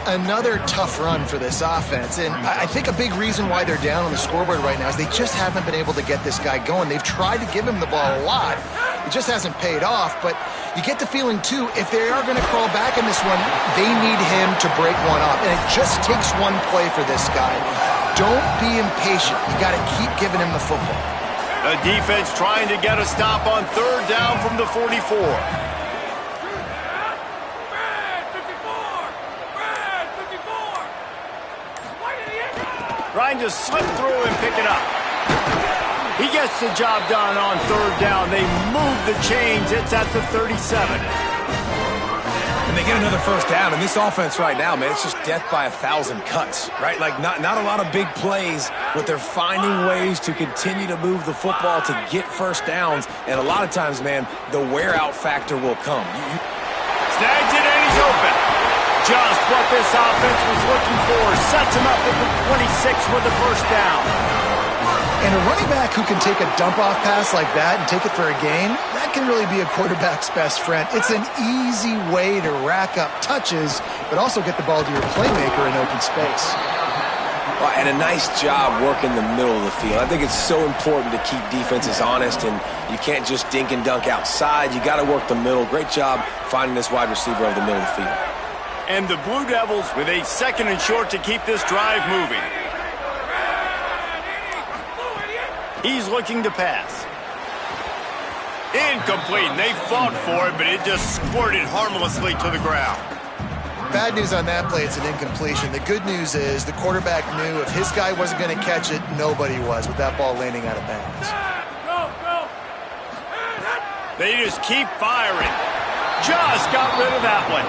Another tough run for this offense, and I think a big reason why they're down on the scoreboard right now is they just haven't been able to get this guy going. They've tried to give him the ball a lot. It just hasn't paid off, but you get the feeling, too, if they are going to crawl back in this one, they need him to break one off, and it just takes one play for this guy. Don't be impatient. You got to keep giving him the football. The defense trying to get a stop on third down from the 44. Trying to slip through and pick it up. He gets the job done on third down. They move the chains. It's at the 37. And they get another first down. And this offense right now, man, it's just death by 1,000 cuts, right? Like not a lot of big plays, but they're finding ways to continue to move the football to get first downs. And a lot of times, man, the wear-out factor will come. Snags it and he's open. Just what this offense was looking for. Sets him up at the 26 with the first down. And a running back who can take a dump-off pass like that and take it for a gain, that can really be a quarterback's best friend. It's an easy way to rack up touches, but also get the ball to your playmaker in open space. Well, and a nice job working the middle of the field. I think it's so important to keep defenses honest, and you can't just dink and dunk outside. You got to work the middle. Great job finding this wide receiver over the middle of the field. And the Blue Devils with a second and short to keep this drive moving. He's looking to pass. Incomplete. And they fought for it, but it just squirted harmlessly to the ground. Bad news on that play, it's an incompletion. The good news is the quarterback knew if his guy wasn't going to catch it, nobody was with that ball landing out of bounds. They just keep firing. Just got rid of that one.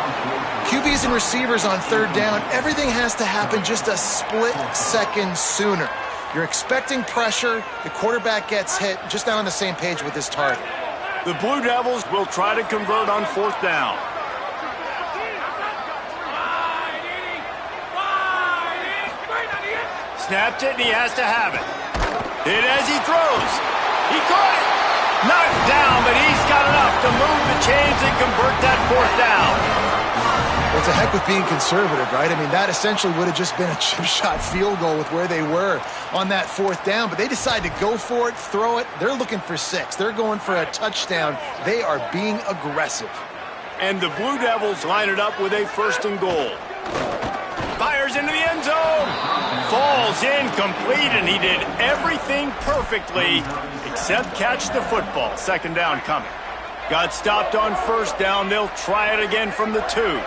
QBs and receivers on third down, everything has to happen just a split second sooner. You're expecting pressure, the quarterback gets hit, just not on the same page with his target. The Blue Devils will try to convert on fourth down. Snapped it, and he has to have it. Hit as he throws. He caught it. Knocked down, but he's got enough to move the chains and convert that 4th down. It's a heck with being conservative, right? I mean, that essentially would have just been a chip shot field goal with where they were on that 4th down, but they decided to go for it, throw it. They're looking for 6. They're going for a touchdown. They are being aggressive. And the Blue Devils line it up with a 1st and goal. Fires into the end zone. Falls incomplete, and he did everything perfectly except catch the football. 2nd down coming. Got stopped on 1st down. They'll try it again from the 2.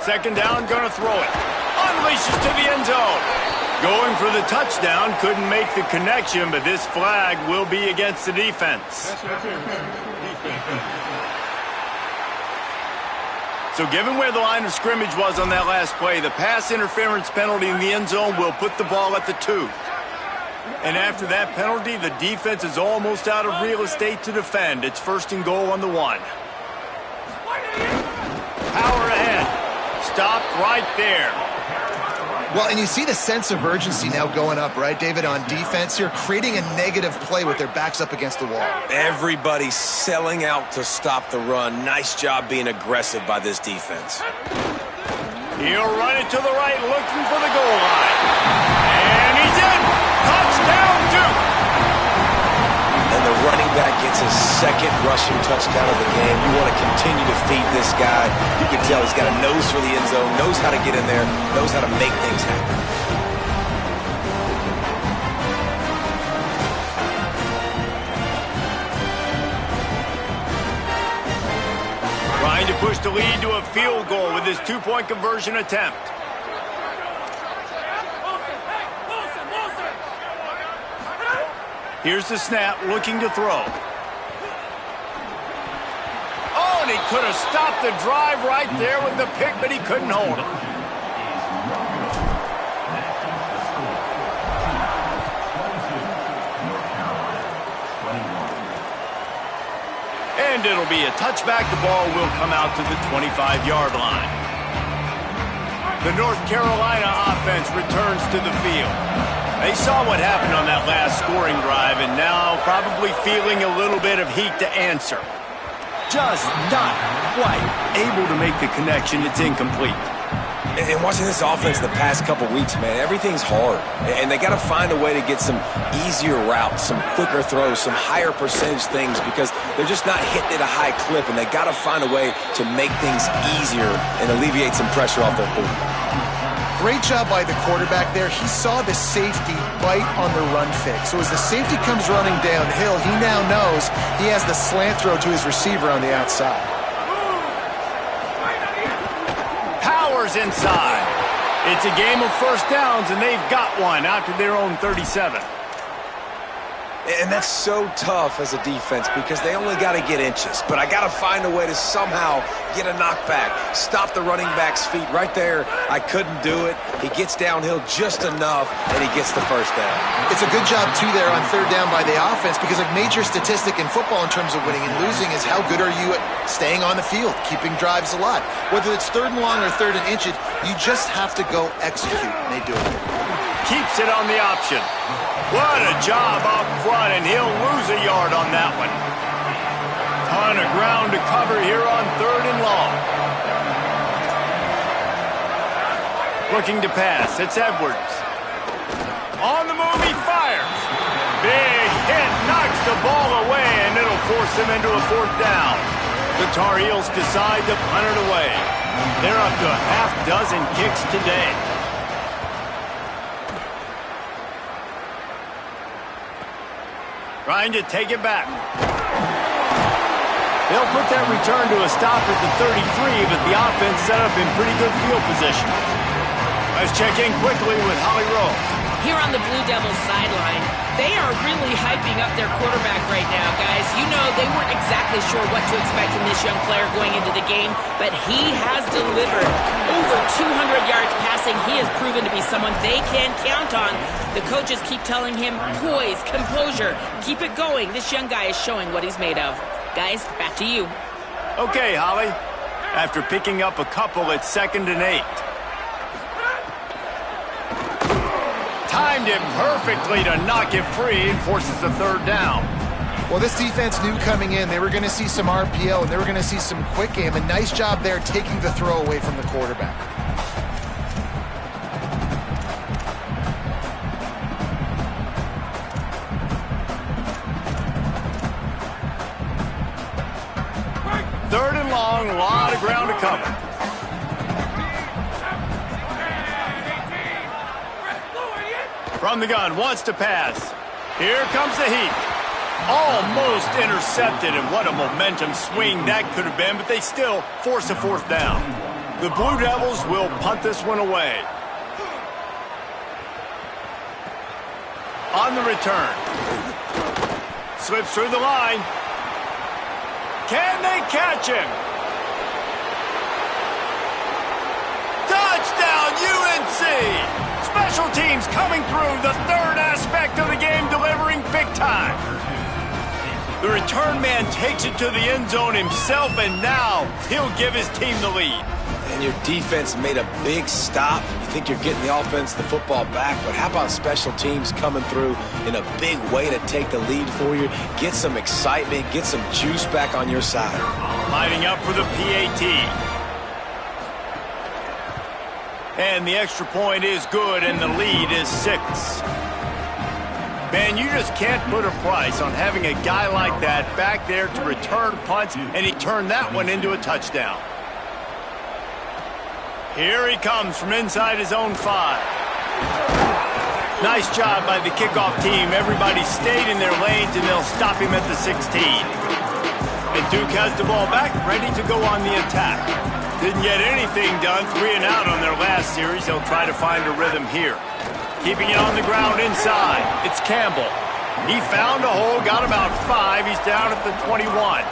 2nd down, gonna throw it. Unleashes to the end zone. Going for the touchdown, couldn't make the connection, but this flag will be against the defense. So given where the line of scrimmage was on that last play, the pass interference penalty in the end zone will put the ball at the 2. And after that penalty, the defense is almost out of real estate to defend. It's 1st and goal on the 1. Power ahead. Stopped right there. Well, and you see the sense of urgency now going up, right, David, on defense here, creating a negative play with their backs up against the wall. Everybody's selling out to stop the run. Nice job being aggressive by this defense. He'll run it to the right, looking for the goal line. And he's in. Touchdown, Duke. And the running back gets his 2nd rushing touchdown of the game. You want to continue to feed this guy. You can tell he's got a nose for the end zone, knows how to get in there, knows how to make things happen. Trying to push the lead to a field goal with his 2-point conversion attempt. Here's the snap, looking to throw. Oh, and he could have stopped the drive right there with the pick, but he couldn't hold it. And it'll be a touchback. The ball will come out to the 25-yard line. The North Carolina offense returns to the field. They saw what happened on that last scoring drive, and now probably feeling a little bit of heat to answer. Just not quite able to make the connection. It's incomplete. And watching this offense the past couple weeks, man, everything's hard. And they got to find a way to get some easier routes, some quicker throws, some higher percentage things because they're just not hitting at a high clip, and they got to find a way to make things easier and alleviate some pressure off their quarterback. Great job by the quarterback there. He saw the safety bite on the run fake. So as the safety comes running downhill, he now knows he has the slant throw to his receiver on the outside. Powers inside. It's a game of 1st downs, and they've got one out to their own 37. And that's so tough as a defense because they only got to get inches. But I got to find a way to somehow get a knockback, stop the running back's feet right there. I couldn't do it. He gets downhill just enough, and he gets the 1st down. It's a good job, too, there on 3rd down by the offense because a major statistic in football in terms of winning and losing is how good are you at staying on the field, keeping drives alive. Whether it's 3rd and long or 3rd and inches, you just have to go execute, and they do it. Keeps it on the option. What a job up front, and he'll lose a yard on that one. Ton of ground to cover here on 3rd and long. Looking to pass. It's Edwards. On the move, he fires. Big hit, knocks the ball away, and it'll force him into a 4th down. The Tar Heels decide to punt it away. They're up to a half dozen kicks today. Trying to take it back. They'll put that return to a stop at the 33, but the offense set up in pretty good field position. Let's check in quickly with Holly Rowe. Here on the Blue Devils sideline, they are really hyping up their quarterback right now, guys. You know, they weren't exactly sure what to expect from this young player going into the game, but he has delivered over 200 yards passing. He has proven to be someone they can count on. The coaches keep telling him, poise, composure, keep it going. This young guy is showing what he's made of. Guys, back to you. Okay, Holly. After picking up a couple, it's 2nd and 8. timed it perfectly to knock it free and forces the third down. Well, this defense knew coming in they were going to see some RPO and they were going to see some quick game. A nice job there taking the throw away from the quarterback. Third and long, a lot of ground to cover. From the gun, wants to pass. Here comes the heat. Almost intercepted, and what a momentum swing that could have been, but they still force a fourth down. The Blue Devils will punt this one away. On the return. Slips through the line. Can they catch him? Touchdown, UNC! Special teams coming through, the third aspect of the game, delivering big time. The return man takes it to the end zone himself, and now he'll give his team the lead. And your defense made a big stop. You think you're getting the offense the football back, but how about special teams coming through in a big way to take the lead for you? Get some excitement, get some juice back on your side. Lining up for the PAT. And the extra point is good, and the lead is 6. Man, you just can't put a price on having a guy like that back there to return punts, and he turned that one into a touchdown. Here he comes from inside his own 5. Nice job by the kickoff team. Everybody stayed in their lanes, and they'll stop him at the 16. And Duke has the ball back, ready to go on the attack. Didn't get anything done, 3 and out on their last series. They'll try to find a rhythm here. Keeping it on the ground inside. It's Campbell. He found a hole, got about 5. He's down at the 21.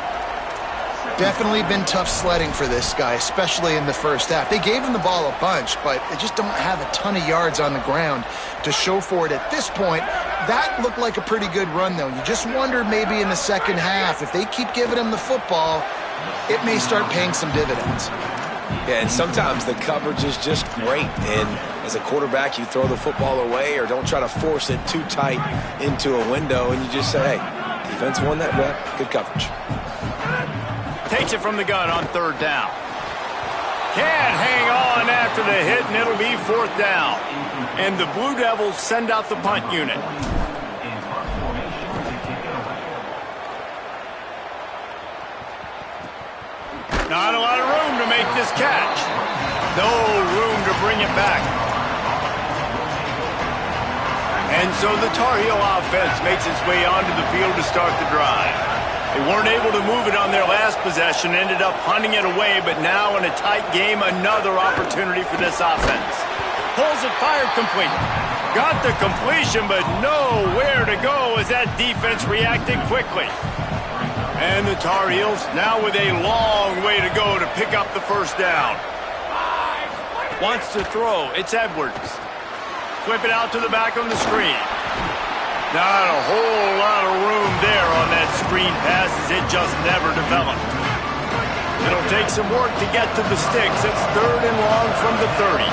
Definitely been tough sledding for this guy, especially in the first half. They gave him the ball a bunch, but they just don't have a ton of yards on the ground to show for it at this point. That looked like a pretty good run, though. You just wonder maybe in the second half, if they keep giving him the football, it may start paying some dividends. Yeah, and sometimes the coverage is just great. And as a quarterback, you throw the football away or don't try to force it too tight into a window, and you just say, hey, defense won that rep. Good coverage. Takes it from the gun on third down. Can't hang on after the hit, and it'll be fourth down. And the Blue Devils send out the punt unit. Not a lot of room to make this catch. No room to bring it back. And so the Tar Heel offense makes its way onto the field to start the drive. They weren't able to move it on their last possession, ended up punting it away, but now in a tight game, another opportunity for this offense. Pulls it, fired complete. Got the completion, but nowhere to go as that defense reacted quickly. And the Tar Heels now with a long way to go to pick up the first down. Wants to throw. It's Edwards. Flip it out to the back on the screen. Not a whole lot of room there on that screen pass as it just never developed. It'll take some work to get to the sticks. It's third and long from the 30.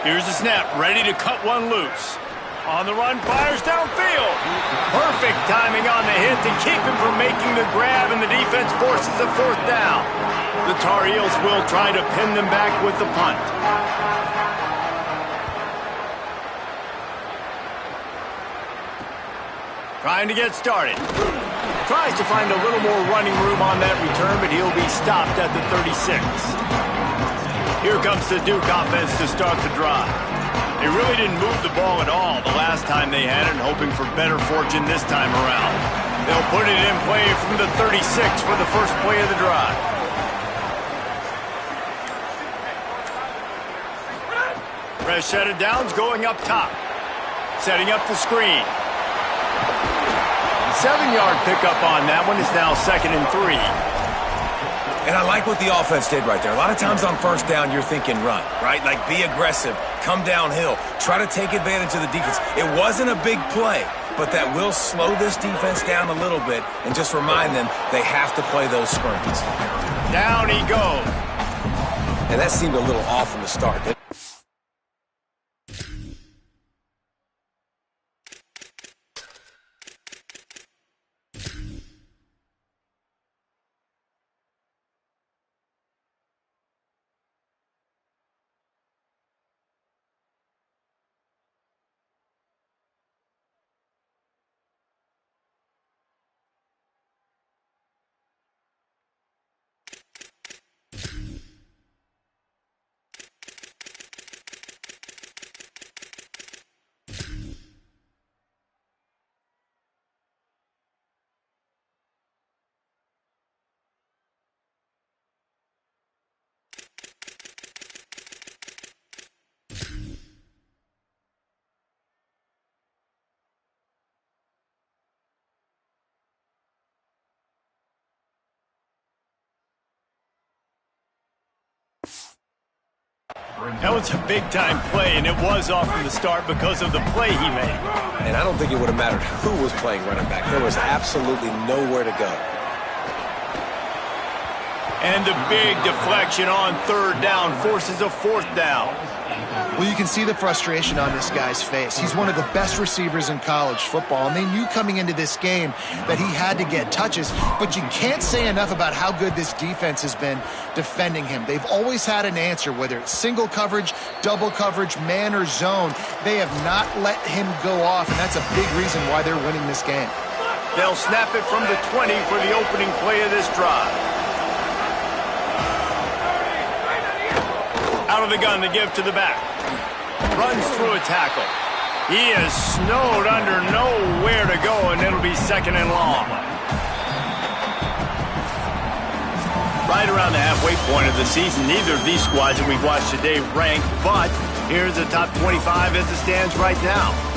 Here's the snap, ready to cut one loose. On the run, fires downfield. Perfect timing on the hit to keep him from making the grab, and the defense forces a fourth down. The Tar Heels will try to pin them back with the punt. Trying to get started. Tries to find a little more running room on that return, but he'll be stopped at the 36. Here comes the Duke offense to start the drive. They really didn't move the ball at all the last time they had it, hoping for better fortune this time around. They'll put it in play from the 36 for the first play of the drive. Fresh set of downs going up top. Setting up the screen. 7-yard pickup on that one. Is now 2nd and 3. And I like what the offense did right there. A lot of times on first down, you're thinking run, right? Like be aggressive, come downhill, try to take advantage of the defense. It wasn't a big play, but that will slow this defense down a little bit and just remind them they have to play those sprints. Down he goes. And that seemed a little off from the start. That was a big-time play, and it was off from the start because of the play he made. And I don't think it would have mattered who was playing running back. There was absolutely nowhere to go. And the big deflection on third down forces a fourth down. Well, you can see the frustration on this guy's face. He's one of the best receivers in college football, and they knew coming into this game that he had to get touches, but you can't say enough about how good this defense has been defending him. They've always had an answer, whether it's single coverage, double coverage, man or zone. They have not let him go off, and that's a big reason why they're winning this game. They'll snap it from the 20 for the opening play of this drive. Out of the gun to give to the back. Runs through a tackle. He is snowed under, nowhere to go, and it'll be second and long. Right around the halfway point of the season, neither of these squads that we've watched today rank, but here's the top 25 as it stands right now.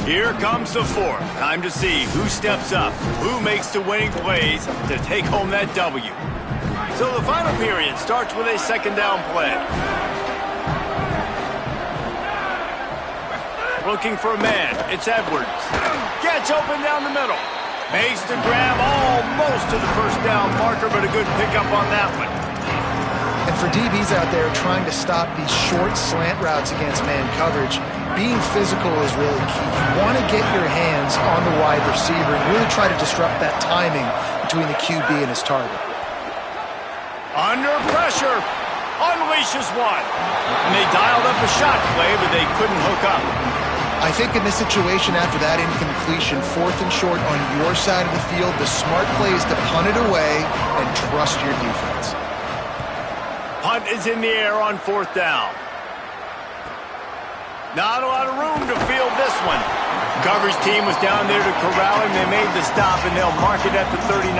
Here comes the fourth. Time to see who steps up, who makes the winning plays to take home that W. So the final period starts with a second down play. Looking for a man. It's Edwards. Gets open down the middle. Makes the grab almost to the first down marker, but a good pickup on that one. And for DBs out there trying to stop these short slant routes against man coverage, being physical is really key. You want to get your hands on the wide receiver and really try to disrupt that timing between the QB and his target. Under pressure. Unleashes one. And they dialed up a shot play, but they couldn't hook up. I think in this situation after that incompletion, fourth and short on your side of the field, the smart play is to punt it away and trust your defense. Punt is in the air on fourth down. Not a lot of room to field this one. Coverage team was down there to corral him. They made the stop, and they'll mark it at the 39.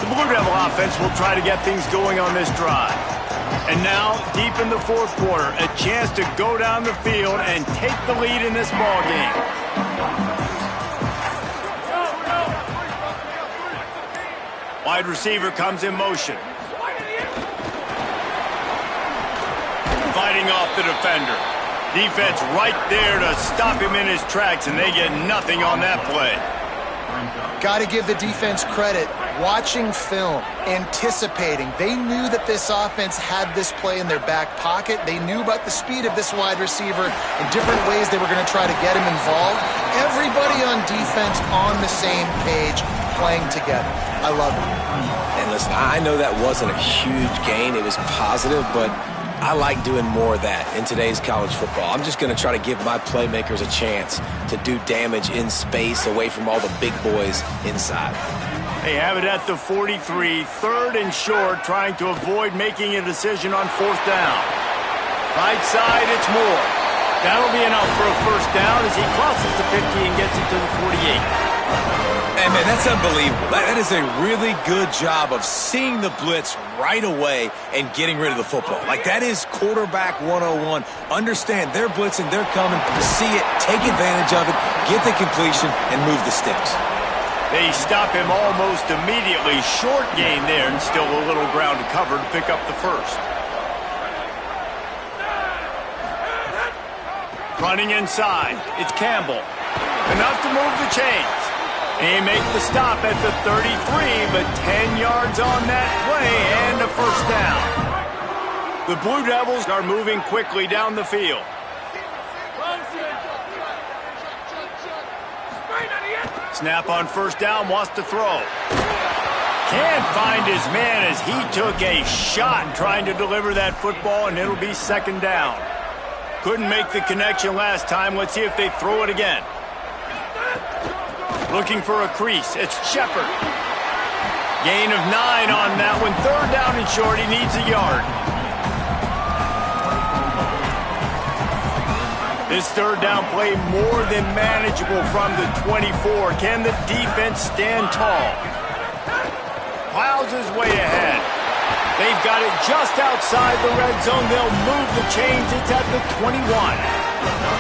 The Blue Devil offense will try to get things going on this drive. And now, deep in the fourth quarter, a chance to go down the field and take the lead in this ball game. Wide receiver comes in motion. Fighting off the defender. Defense right there to stop him in his tracks, and they get nothing on that play. Got to give the defense credit. Watching film, anticipating. They knew that this offense had this play in their back pocket. They knew about the speed of this wide receiver and different ways they were going to try to get him involved. Everybody on defense on the same page, playing together. I love it. And listen, I know that wasn't a huge gain. It was positive, but I like doing more of that in today's college football. I'm just going to try to give my playmakers a chance to do damage in space away from all the big boys inside. They have it at the 43, third and short, trying to avoid making a decision on fourth down. Right side, it's Moore. That'll be enough for a first down as he crosses the 50 and gets it to the 48. Hey, man, that's unbelievable. That is a really good job of seeing the blitz right away and getting rid of the football. Like, that is quarterback 101. Understand, they're blitzing, they're coming, see it, take advantage of it, get the completion, and move the sticks. They stop him almost immediately. Short gain there, and still a little ground to cover to pick up the first. Running inside, it's Campbell. Enough to move the chains. They make the stop at the 33, but 10 yards on that play and a first down. The Blue Devils are moving quickly down the field. Snap on first down, wants to throw. Can't find his man as he took a shot trying to deliver that football, and it'll be second down. Couldn't make the connection last time. Let's see if they throw it again. Looking for a crease. It's Shepard. Gain of 9 on that one. Third down and short. He needs a yard. This third down play more than manageable from the 24. Can the defense stand tall? Plows his way ahead. They've got it just outside the red zone. They'll move the chains. It's at the 21.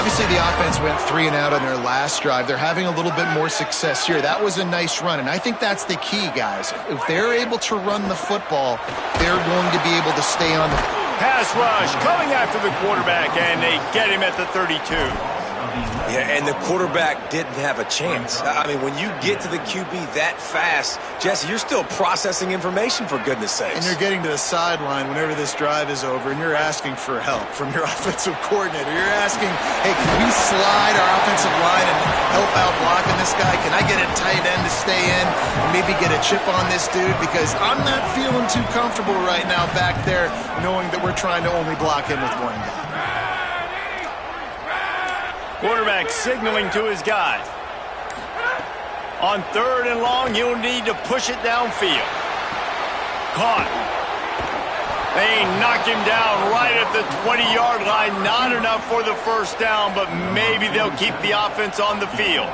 Obviously, the offense went 3 and out on their last drive. They're having a little bit more success here. That was a nice run, and I think that's the key, guys. If they're able to run the football, they're going to be able to stay on the pass rush coming after the quarterback, and they get him at the 32. Yeah, and the quarterback didn't have a chance. I mean, when you get to the QB that fast, Jesse, you're still processing information, for goodness sakes. And you're getting to the sideline whenever this drive is over, and you're asking for help from your offensive coordinator. You're asking, hey, can we slide our offensive line and help out blocking this guy? Can I get a tight end to stay in and maybe get a chip on this dude? Because I'm not feeling too comfortable right now back there knowing that we're trying to only block him with one guy. Quarterback signaling to his guys. On 3rd and long, you'll need to push it downfield. Caught. They knock him down right at the 20-yard line. Not enough for the first down, but maybe they'll keep the offense on the field.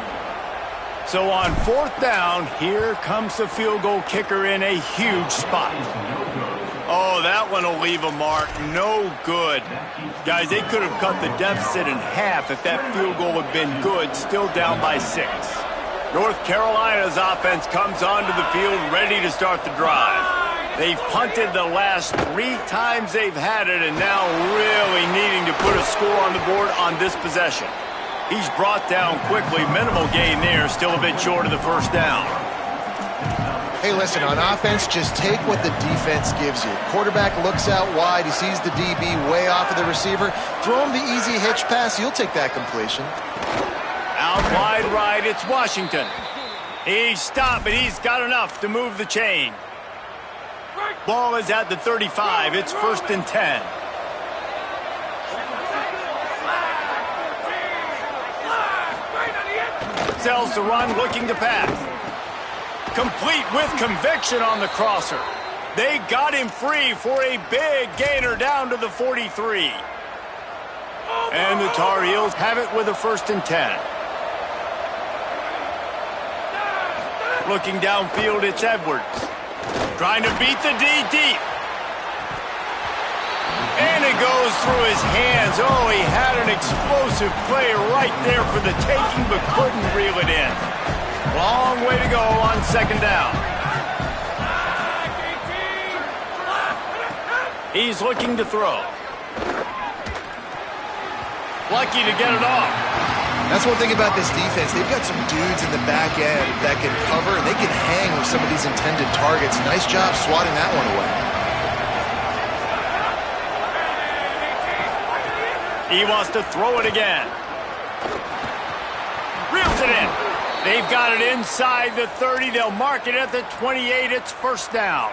So on 4th down, here comes the field goal kicker in a huge spot. Oh, that one will leave a mark. No good. Guys, they could have cut the deficit in half if that field goal had been good, still down by 6. North Carolina's offense comes onto the field ready to start the drive. They've punted the last 3 times they've had it, and now really needing to put a score on the board on this possession. He's brought down quickly. Minimal gain there, still a bit short of the first down. Hey, listen, on offense, just take what the defense gives you. Quarterback looks out wide. He sees the DB way off of the receiver. Throw him the easy hitch pass. You'll take that completion. Out wide right, it's Washington. He's stopped, but he's got enough to move the chain. Ball is at the 35. It's 1st and 10. Sells the run, looking to pass. Complete with conviction on the crosser. They got him free for a big gainer down to the 43. And the Tar Heels have it with a 1st and 10. Looking downfield, it's Edwards. Trying to beat the D deep. And it goes through his hands. Oh, he had an explosive play right there for the taking, but couldn't reel it in. Long way to go on 2nd down. He's looking to throw. Lucky to get it off. That's one thing about this defense. They've got some dudes in the back end that can cover, and they can hang with some of these intended targets. Nice job swatting that one away. He wants to throw it again. Reels it in. They've got it inside the 30. They'll mark it at the 28. It's 1st down.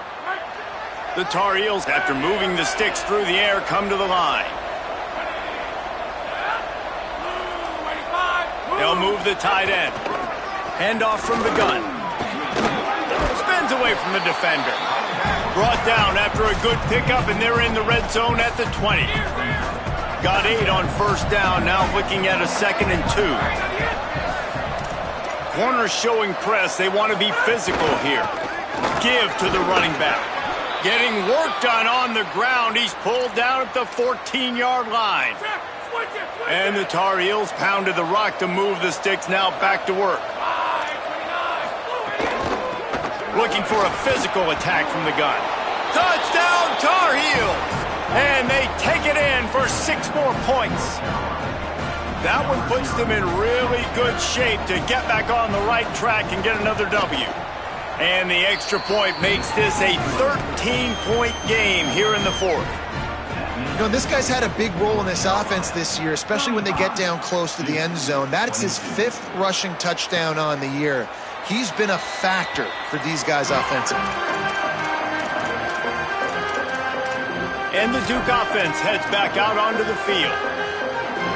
The Tar Heels, after moving the sticks through the air, come to the line. They'll move the tight end. Handoff from the gun. Spins away from the defender. Brought down after a good pickup, and they're in the red zone at the 20. Got 8 on 1st down, now looking at a 2nd and 2. Corners showing press. They want to be physical here. Give to the running back. Getting work done on the ground. He's pulled down at the 14-yard line. And the Tar Heels pounded the rock to move the sticks. Now back to work. Looking for a physical attack from the gun. Touchdown, Tar Heels! And they take it in for 6 more points. That one puts them in really good shape to get back on the right track and get another W. And the extra point makes this a 13-point game here in the 4th. You know, this guy's had a big role in this offense this year, especially when they get down close to the end zone. That's his 5th rushing touchdown on the year. He's been a factor for these guys offensively. And the Duke offense heads back out onto the field.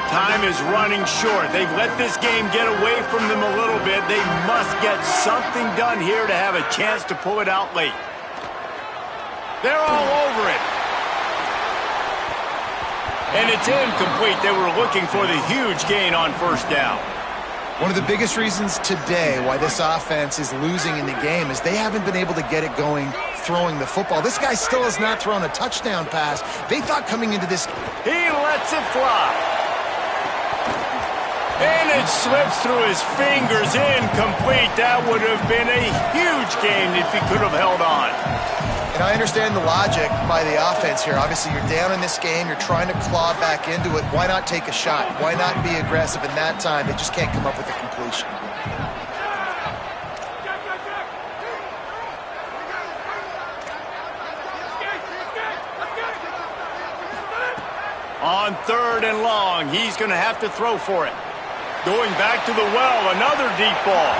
Time is running short. They've let this game get away from them a little bit. They must get something done here to have a chance to pull it out late. They're all over it. And it's incomplete. They were looking for the huge gain on 1st down. One of the biggest reasons today why this offense is losing in the game is they haven't been able to get it going throwing the football. This guy still has not thrown a touchdown pass. They thought coming into this... He lets it fly. And it slips through his fingers, incomplete. That would have been a huge gain if he could have held on. And I understand the logic by the offense here. Obviously, you're down in this game. You're trying to claw back into it. Why not take a shot? Why not be aggressive in that time? They just can't come up with a completion. On 3rd and long, he's going to have to throw for it. Going back to the well, another deep ball.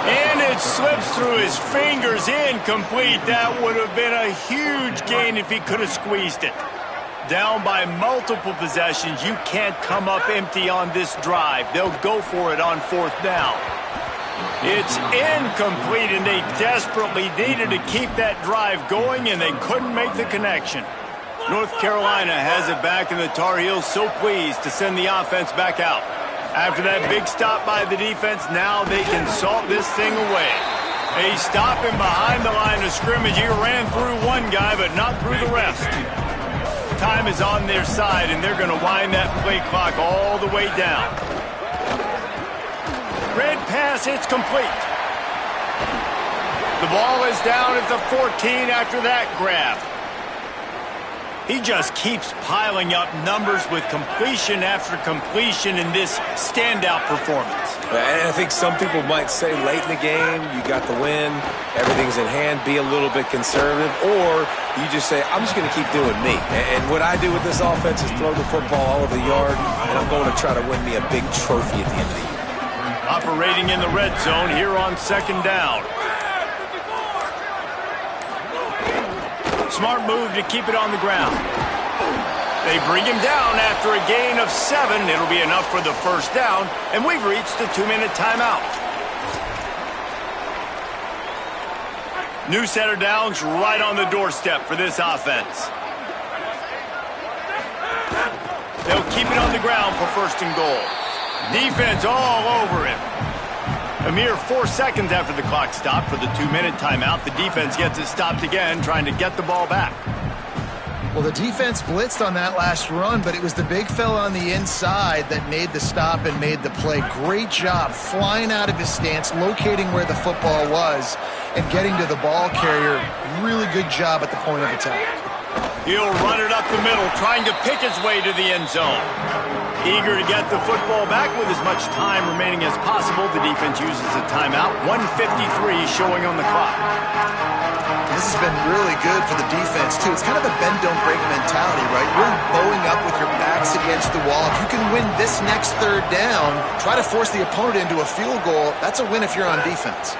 And it slips through his fingers, incomplete. That would have been a huge gain if he could have squeezed it. Down by multiple possessions, you can't come up empty on this drive. They'll go for it on 4th down. It's incomplete, and they desperately needed to keep that drive going, and they couldn't make the connection. North Carolina has it back, and the Tar Heels so pleased to send the offense back out. After that big stop by the defense, now they can salt this thing away. A stop him behind the line of scrimmage. He ran through one guy, but not through the rest. Time is on their side, and they're going to wind that play clock all the way down. Red pass, it's complete. The ball is down at the 14 after that grab. He just keeps piling up numbers with completion after completion in this standout performance. And I think some people might say late in the game, you got the win, everything's in hand, be a little bit conservative, or you just say, I'm just going to keep doing me. And what I do with this offense is throw the football all over the yard, and I'm going to try to win me a big trophy at the end of the year. Operating in the red zone here on 2nd down. Smart move to keep it on the ground. They bring him down after a gain of 7. It'll be enough for the 1st down, and we've reached the 2-minute timeout. New set of downs right on the doorstep for this offense. They'll keep it on the ground for 1st and goal. Defense all over him. A mere 4 seconds after the clock stopped for the 2-minute timeout, the defense gets it stopped again, trying to get the ball back. Well, the defense blitzed on that last run, but it was the big fella on the inside that made the stop and made the play. Great job flying out of his stance, locating where the football was, and getting to the ball carrier. Really good job at the point of attack. He'll run it up the middle, trying to pick his way to the end zone. Eager to get the football back with as much time remaining as possible. The defense uses a timeout. 1:53 showing on the clock. This has been really good for the defense, too. It's kind of a bend-don't-break mentality, right? Really bowing up with your backs against the wall. If you can win this next 3rd down, try to force the opponent into a field goal. That's a win if you're on defense.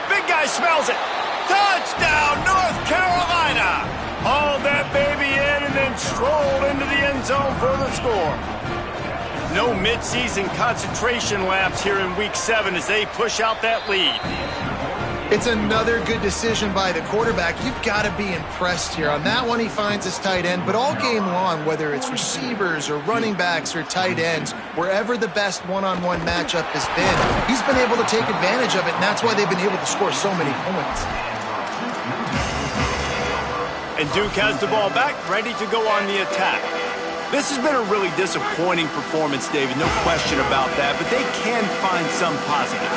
Big guy smells it. Touchdown, North Carolina! Hauled that baby in and then strolled into the end zone for the score. No midseason concentration lapse here in Week 7 as they push out that lead. It's another good decision by the quarterback. You've got to be impressed here. On that one, he finds his tight end, but all game long, whether it's receivers or running backs or tight ends, wherever the best one-on-one matchup has been, he's been able to take advantage of it, and that's why they've been able to score so many points. And Duke has the ball back, ready to go on the attack. This has been a really disappointing performance, David, no question about that, but they can find some positive.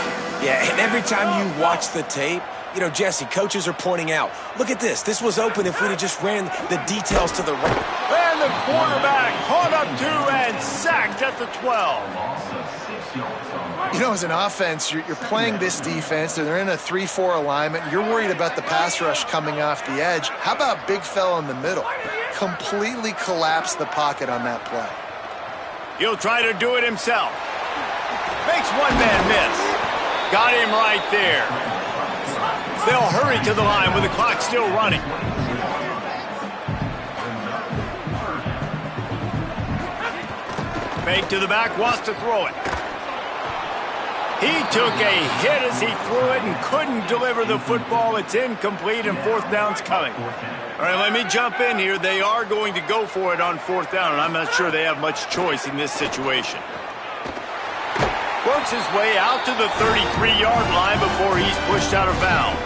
Yeah, and every time you watch the tape, you know, Jesse, coaches are pointing out, look at this. This was open if we'd have just ran the details to the right. And the quarterback caught up to and sacked at the 12. You know, as an offense, you're playing this defense, and they're in a 3-4 alignment. You're worried about the pass rush coming off the edge. How about big fella in the middle? Completely collapsed the pocket on that play. He'll try to do it himself. Makes one man miss. Got him right there. They'll hurry to the line with the clock still running. Fake to the back, wants to throw it. He took a hit as he threw it and couldn't deliver the football. It's incomplete and 4th down's coming. All right, let me jump in here. They are going to go for it on 4th down, and I'm not sure they have much choice in this situation. Works his way out to the 33-yard line before he's pushed out of bounds.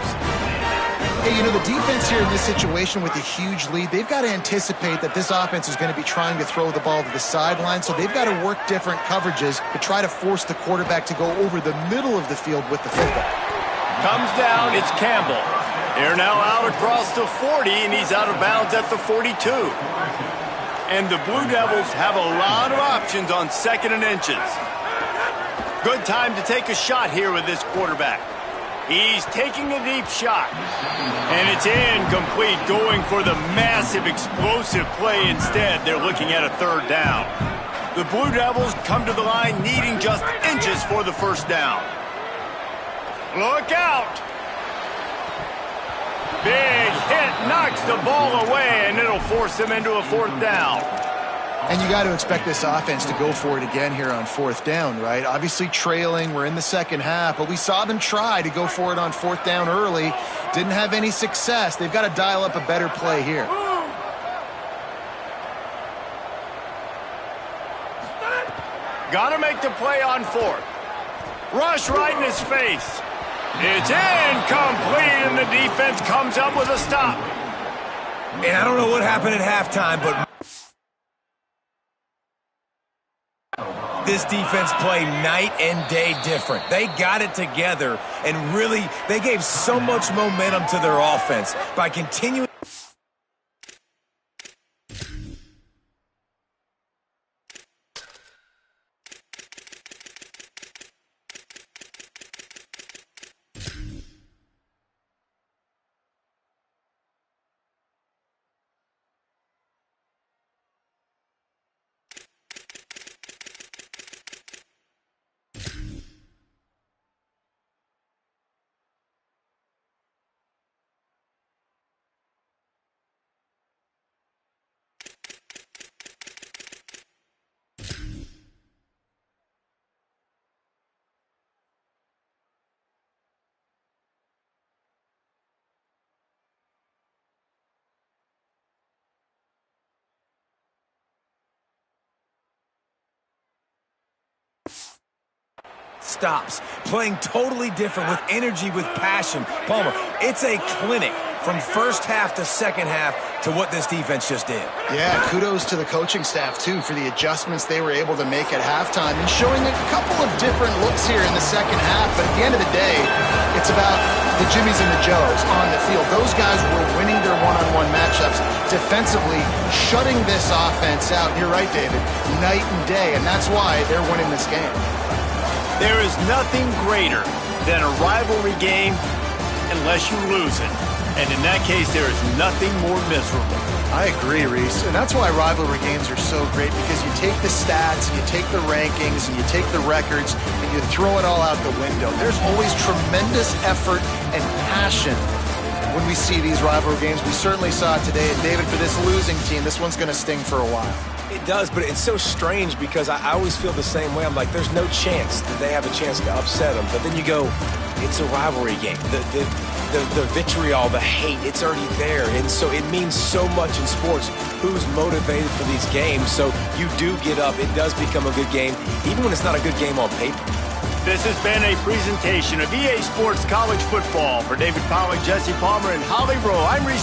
Hey, you know, the defense here in this situation with a huge lead, they've got to anticipate that this offense is going to be trying to throw the ball to the sideline, so they've got to work different coverages to try to force the quarterback to go over the middle of the field with the football. Comes down, it's Campbell. They're now out across the 40, and he's out of bounds at the 42. And the Blue Devils have a lot of options on 2nd and inches. Good time to take a shot here with this quarterback. He's taking a deep shot. And it's incomplete, going for the massive explosive play instead. They're looking at a 3rd down. The Blue Devils come to the line needing just inches for the 1st down. Look out! Big hit, knocks the ball away, and it'll force them into a 4th down. And you got to expect this offense to go for it again here on 4th down, right? Obviously trailing, we're in the 2nd half, but we saw them try to go for it on 4th down early. Didn't have any success. They've got to dial up a better play here. Gotta make the play on 4th. Rush right in his face. It's incomplete, and the defense comes up with a stop. And I don't know what happened at halftime, but this defense played night and day different. They got it together, and really, they gave so much momentum to their offense by continuing. Stops, playing totally different with energy, with passion. Palmer, it's a clinic from 1st half to 2nd half to what this defense just did. Yeah, kudos to the coaching staff, too, for the adjustments they were able to make at halftime and showing a couple of different looks here in the 2nd half. But at the end of the day, it's about the Jimmies and the Joes on the field. Those guys were winning their one-on-one matchups defensively, shutting this offense out. You're right, David, night and day, and that's why they're winning this game. There is nothing greater than a rivalry game unless you lose it. And in that case, there is nothing more miserable. I agree, Reese. And that's why rivalry games are so great, because you take the stats, and you take the rankings, and you take the records, and you throw it all out the window. There's always tremendous effort and passion when we see these rivalry games. We certainly saw it today. And David, for this losing team, this one's going to sting for a while. It does, but it's so strange because I always feel the same way. I'm like, there's no chance that they have a chance to upset them. But then you go, it's a rivalry game. The vitriol, the hate, it's already there. And so it means so much in sports. Who's motivated for these games? So you do get up. It does become a good game, even when it's not a good game on paper. This has been a presentation of EA Sports College Football. For David Pollack, Jesse Palmer, and Holly Rowe, I'm Reese